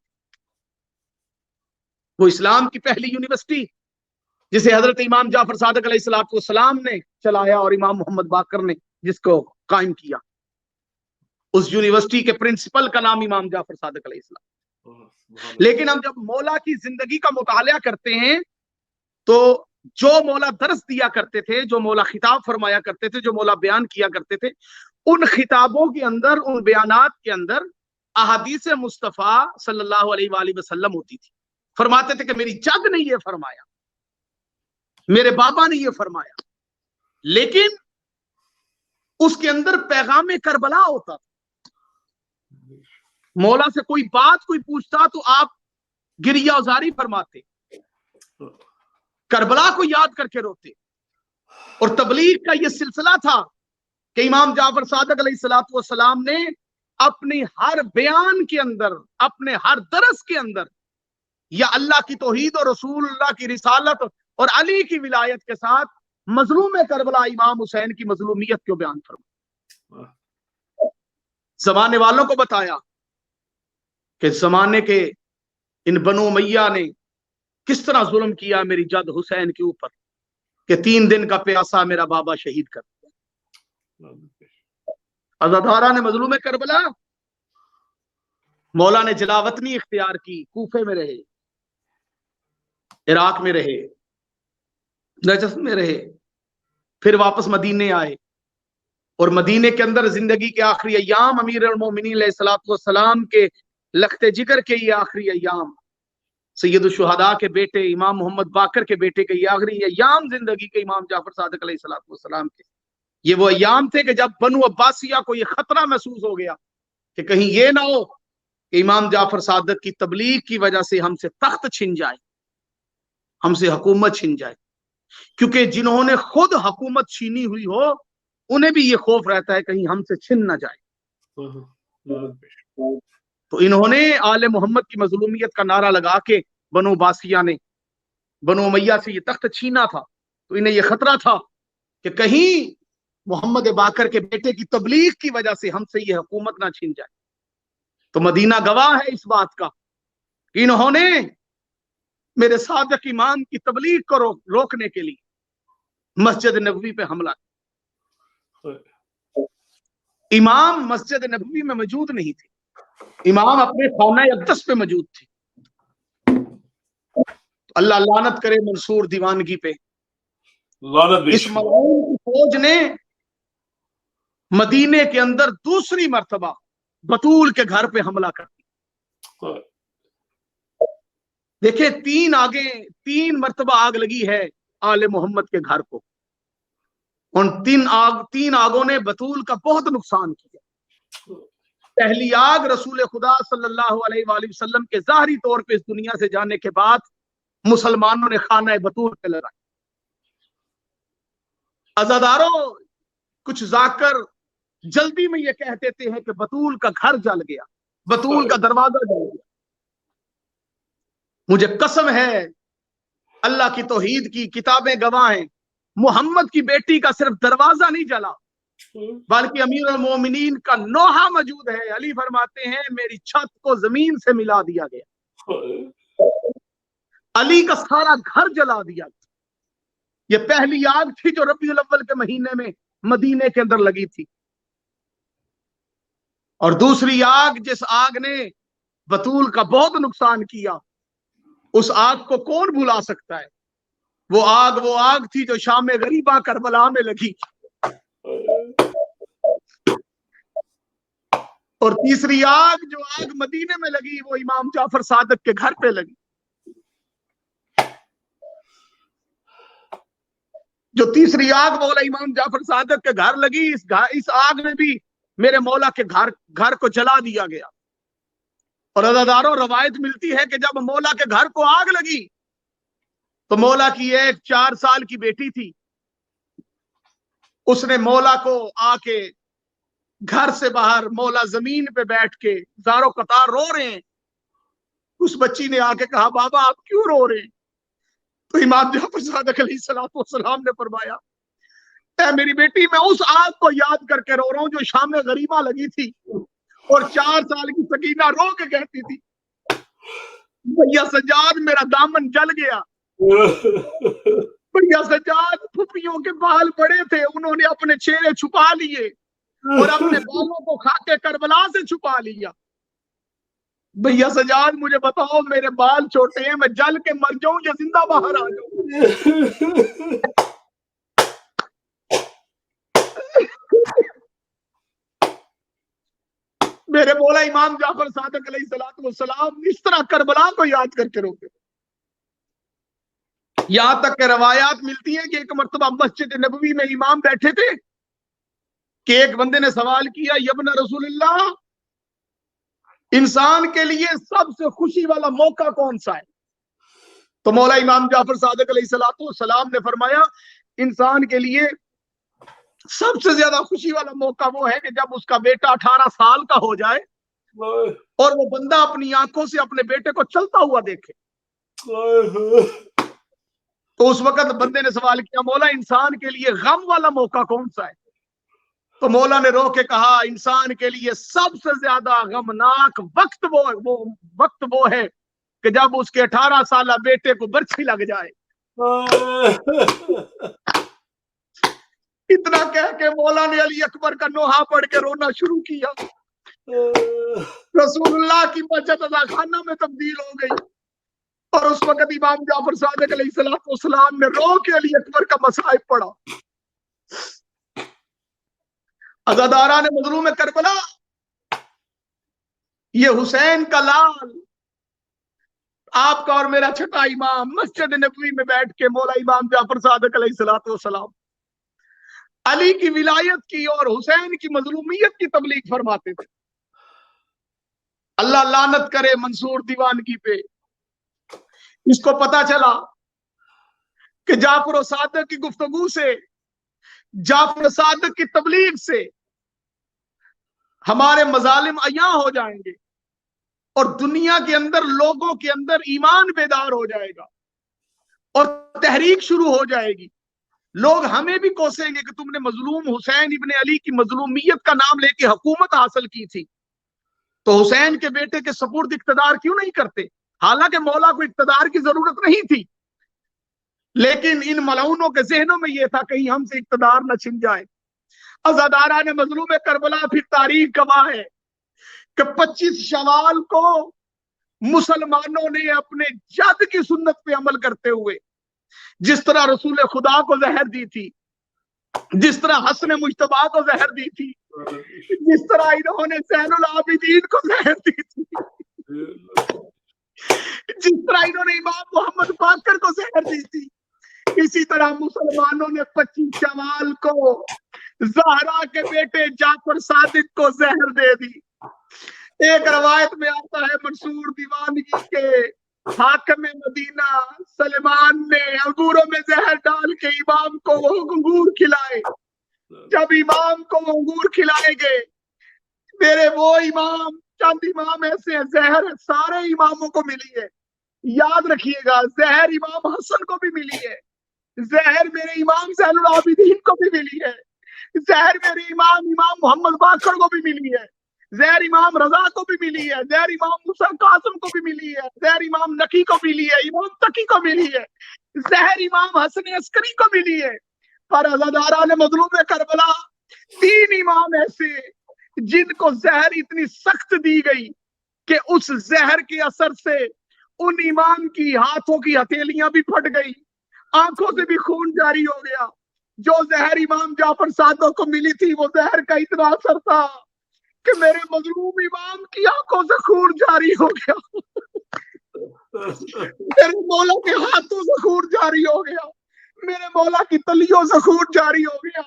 وہ اسلام کی پہلی یونیورسٹی جسے حضرت امام جعفر صادق علیہ الصلوۃ والسلام نے چلایا اور امام محمد باقر نے جس کو قائم کیا، اس یونیورسٹی کے پرنسپل کا نام امام جعفر صادق علیہ السلام۔ لیکن ہم جب مولا کی زندگی کا مطالعہ کرتے ہیں تو جو مولا درس دیا کرتے تھے، جو مولا خطاب فرمایا کرتے تھے، جو مولا بیان کیا کرتے تھے، ان خطابوں کے اندر، ان بیانات کے اندر احادیث مصطفیٰ صلی اللہ علیہ وآلہ وسلم ہوتی تھی۔ فرماتے تھے کہ میری جد نے یہ فرمایا، میرے بابا نے یہ فرمایا، لیکن اس کے اندر پیغام کربلا ہوتا تھا۔ مولا سے کوئی بات کوئی پوچھتا تو آپ گریہ ازاری فرماتے، کربلا کو یاد کر کے روتے۔ اور تبلیغ کا یہ سلسلہ تھا کہ امام جعفر صادق علیہ الصلوۃ والسلام نے اپنی ہر بیان کے اندر، اپنے ہر درس کے اندر یا اللہ کی توحید اور رسول اللہ کی رسالت اور علی کی ولایت کے ساتھ مظلوم کربلا امام حسین کی مظلومیت کو بیان فرمایا، زمانے والوں کو بتایا کہ زمانے کے ان بنو امیہ نے کس طرح ظلم کیا میری جد حسین کے اوپر کہ 3 دن کا پیاسا میرا بابا شہید کر دیا۔ عزادارہ نے مظلوم کربلا، مولا نے جلاوطنی اختیار کی، کوفے میں رہے، عراق میں رہے، نجف میں رہے، پھر واپس مدینے آئے، اور مدینے کے اندر زندگی کے آخری ایام امیر المومنین علیہ الصلوۃ والسلام کے لخت جگر کے یہ آخری ایام، سید الشہداء کے بیٹے امام محمد باقر کے بیٹے کے یہ آخری ایام زندگی کے امام جعفر صادق علیہ الصلوۃ والسلام کے، یہ وہ ایام تھے کہ جب بنو عباسیہ کو یہ خطرہ محسوس ہو گیا کہ کہیں یہ نہ ہو کہ امام جعفر صادق کی تبلیغ کی وجہ سے ہم سے تخت چھن جائے، ہم سے حکومت چھن جائے، کیونکہ جنہوں نے خود حکومت چھینی ہوئی ہو انہیں بھی یہ خوف رہتا ہے کہیں ہم سے چھن نہ جائے۔ تو انہوں نے آل محمد کی مظلومیت کا نعرہ لگا کے بنو عباسیہ نے بنو امیہ سے یہ تخت چھینا تھا، تو انہیں یہ خطرہ تھا کہ کہیں محمد باقر کے بیٹے کی تبلیغ کی وجہ سے ہم سے یہ حکومت نہ چھن جائے۔ تو مدینہ گواہ ہے اس بات کا کہ انہوں نے میرے صادق امام کی تبلیغ کو روکنے کے لیے مسجد نبوی پہ حملہ کیا۔ امام مسجد نبوی میں موجود نہیں تھے، امام اپنے خانہ اقدس پہ موجود تھے۔ اللہ لعنت کرے منصور دیوانگی پہ، اس ملعون کی فوج نے مدینے کے اندر دوسری مرتبہ بطول کے گھر پہ حملہ کر دیا۔ دیکھیں 3 مرتبہ آگ لگی ہے آل محمد کے گھر کو، ان 3 آگوں نے بطول کا بہت نقصان کیا۔ پہلی آگ رسول خدا صلی اللہ علیہ وآلہ وسلم کے ظاہری طور پہ اس دنیا سے جانے کے بعد مسلمانوں نے خانہ بطول پہ لگائی۔ عزاداروں، کچھ ذاکر جلدی میں یہ کہہ دیتے ہیں کہ بطول کا گھر جل گیا، بطول کا دروازہ جل گیا۔ مجھے قسم ہے اللہ کی توحید کی، کتابیں گواہ ہیں، محمد کی بیٹی کا صرف دروازہ نہیں جلا بلکہ امیر المومنین کا نوحہ موجود ہے۔ علی فرماتے ہیں میری چھت کو زمین سے ملا دیا گیا، علی کا سارا گھر جلا دیا گیا۔ یہ پہلی آگ تھی جو ربیع الاول کے مہینے میں مدینے کے اندر لگی تھی، اور دوسری آگ جس آگ نے بطول کا بہت نقصان کیا، اس آگ کو کون بھلا سکتا ہے؟ وہ آگ تھی جو شام غریبہ کربلا میں لگی، اور تیسری آگ جو آگ مدینے میں لگی وہ امام جعفر صادق کے گھر پہ لگی۔ جو تیسری آگ مولا امام جعفر صادق کے گھر لگی، اس آگ نے بھی میرے مولا کے گھر کو جلا دیا گیا۔ اور عزاداروں، روایت ملتی ہے کہ جب مولا کے گھر کو آگ لگی تو مولا کی ایک 4 سال کی بیٹی تھی، اس نے مولا کو آ کے گھر سے باہر، مولا زمین پہ بیٹھ کے زاروں قطار رو رہے ہیں، اس بچی نے آ کے کہا بابا آپ کیوں رو رہے ہیں؟ تو امام جعفر صادق علیہ الصلوۃ والسلام نے فرمایا اے میری بیٹی، میں اس آگ کو یاد کر کے رو رہا ہوں جو شام غریبہ لگی تھی اور 4 سال کی سکینہ رو کے کہتی تھی بھیا سجاد میرا دامن جل گیا۔ بھیا سجاد پھپھیوں کے بال بڑے تھے، انہوں نے اپنے چہرے چھپا لیے اور اپنے بالوں کو خاکے کربلا سے چھپا لیا۔ بھیا سجاد مجھے بتاؤ میرے بال چھوٹے ہیں، میں جل کے مر جاؤں یا زندہ باہر آ جاؤں؟ میرے مولا امام جعفر صادق علیہ الصلوۃ والسلام اس طرح کربلا کو یاد کر کے روتے۔ یہاں تک کہ روایات ملتی ہیں کہ ایک مرتبہ مسجد نبوی میں امام بیٹھے تھے کہ ایک بندے نے سوال کیا یبن رسول اللہ، انسان کے لیے سب سے خوشی والا موقع کون سا ہے؟ تو مولا امام جعفر صادق علیہ الصلوۃ والسلام نے فرمایا انسان کے لیے سب سے زیادہ خوشی والا موقع وہ ہے کہ جب اس کا بیٹا 18 سال کا ہو جائے اور وہ بندہ اپنی آنکھوں سے اپنے بیٹے کو چلتا ہوا دیکھے۔ تو اس وقت بندے نے سوال کیا مولا انسان کے لیے غم والا موقع کون سا ہے؟ تو مولا نے رو کے کہا انسان کے لیے سب سے زیادہ غمناک وقت وہ ہے کہ جب اس کے 18 سالہ بیٹے کو برچھی لگ جائے۔ اتنا کہہ کے مولا نے علی اکبر کا نوحہ پڑھ کے رونا شروع کیا۔ رسول اللہ کی مسجد عزا خانہ میں تبدیل ہو گئی، اور اس وقت امام جعفر صادق علیہ السلام نے رو کے علی اکبر کا مصائب پڑھا۔ عزاداران مظلوم کربلا، یہ حسین کا لال آپ کا اور میرا چھٹا امام مسجد نبوی میں بیٹھ کے مولا امام جعفر صادق علیہ السلام علی کی ولایت کی اور حسین کی مظلومیت کی تبلیغ فرماتے تھے۔ اللہ لعنت کرے منصور دیوانگی پہ۔ اس کو پتا چلا کہ جعفر و صادق کی گفتگو سے، جعفر و صادق کی تبلیغ سے ہمارے مظالم عیاں ہو جائیں گے، اور دنیا کے اندر لوگوں کے اندر ایمان بیدار ہو جائے گا، اور تحریک شروع ہو جائے گی۔ لوگ ہمیں بھی کوسیں گے کہ تم نے مظلوم حسین ابن علی کی مظلومیت کا نام لے کے حکومت حاصل کی تھی، تو حسین کے بیٹے کے سپرد اقتدار کیوں نہیں کرتے؟ حالانکہ مولا کو اقتدار کی ضرورت نہیں تھی، لیکن ان ملعونوں کے ذہنوں میں یہ تھا کہیں ہم سے اقتدار نہ چھن جائے۔ عزاداران مظلوم کربلا، پھر تاریخ گواہ ہے کہ 25 شوال کو مسلمانوں نے اپنے جد کی سنت پہ عمل کرتے ہوئے جس طرح رسول خدا کو زہر دی تھی، جس طرح حسن مجتبیٰ کو زہر دی تھی، جس طرح انہوں نے زین العابدین کو زہر دی تھی، جس طرح انہوں نے امام محمد باقر کو زہر دی تھی، اسی طرح مسلمانوں نے 25 شوال کو زہرا کے بیٹے جعفر صادق کو زہر دے دی۔ ایک روایت میں آتا ہے منصور دیوانگی کے حاکم مدینہ سلمان نے انگوروں میں زہر ڈال کے امام کو وہ انگور کھلائے۔ جب امام کو وہ انگور کھلائے گئے، میرے وہ امام، چند امام ایسے ہیں، زہر سارے اماموں کو ملی ہے، یاد رکھیے گا، زہر امام حسن کو بھی ملی ہے، زہر میرے امام زین العابدین کو بھی ملی ہے، زہر میرے امام محمد باقر کو بھی ملی ہے، زہر امام رضا کو بھی ملی ہے، زہر امام موسیٰ قاسم کو بھی ملی ہے، زہر امام نقی کو ملی ہے، امام تقی کو ملی ہے، زہر امام حسن عسکری کو ملی ہے۔ پر عزاداران مظلوم کربلا، 3 امام ایسے جن کو زہر اتنی سخت دی گئی کہ اس زہر کے اثر سے ان امام کی ہاتھوں کی ہتھیلیاں بھی پھٹ گئی، آنکھوں سے بھی خون جاری ہو گیا۔ جو زہر امام جعفر صادق کو ملی تھی، وہ زہر کا اتنا اثر تھا کہ میرے مظلوم امام کی آنکھوں سے خون جاری ہو گیا، میرے مولا کے ہاتھوں سے خون جاری ہو گیا، میرے مولا کی تلیوں سے خون جاری ہو گیا۔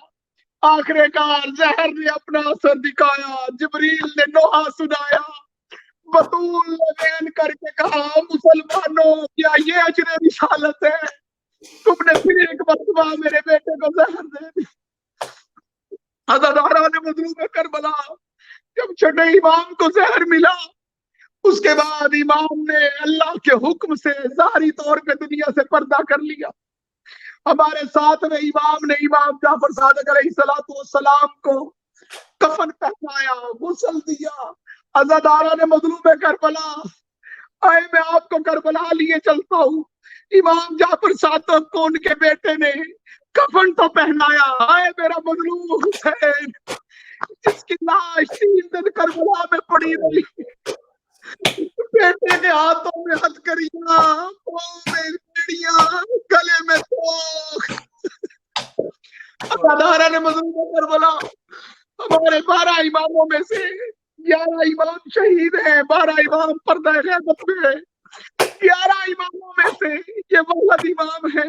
آخر کار زہر نے اپنا اثر دکھایا، جبریل نے نوحہ سنایا، بطول نے بین کر کے کہا مسلمانوں کیا یہ اجر رسالت ہے؟ تم نے پھر ایک مرتبہ میرے بیٹے کو زہر دے دی۔ عزاداران مظلوم کربلا، جب چھٹے امام کو زہر ملا، اس کے بعد امام نے اللہ کے حکم سے ظاہری طور پہ دنیا سے پردہ کر لیا۔ ہمارے ساتھ میں امام نے امام جعفر صادق علیہ السلام کو کفن پہنایا، غسل دیا۔ عزاداران مظلوم کربلا، آئے میں آپ کو کربلا لیے چلتا ہوں۔ امام جعفر صادق کو ان کے بیٹے نے کفن تو پہنایا، آئے میرا مظلوم حسین جس کی لاش 3 دن کربلا میں پڑی رہی، بیٹے کے ہاتھوں میں ہتھکڑیاں، پاؤں میں بیڑیاں، گلے میں توق۔ عزاداران مظلوم کربلا، ہمارے 12 اماموں میں سے 11 امام شہید ہیں، 12 امام پردہ غیبت میں ہیں۔ 11 اماموں میں سے یہ واحد امام ہے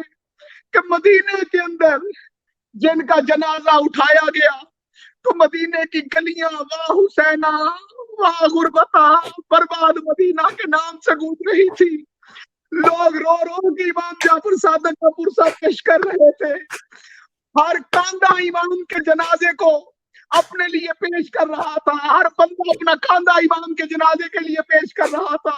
کہ مدینے کے اندر جن کا جنازہ اٹھایا گیا تو مدینے کی گلیاں واہ حسینہ واہ غربتہ برباد مدینہ کے نام سے گونج رہی تھی۔ لوگ رو رو کے امام جعفر صادق کا پرسہ پیش کر رہے تھے۔ ہر کاندھا امام کے جنازے کو اپنے لیے پیش کر رہا تھا، ہر بندہ اپنا کاندھا امام کے جنازے کے لیے پیش کر رہا تھا۔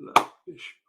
لا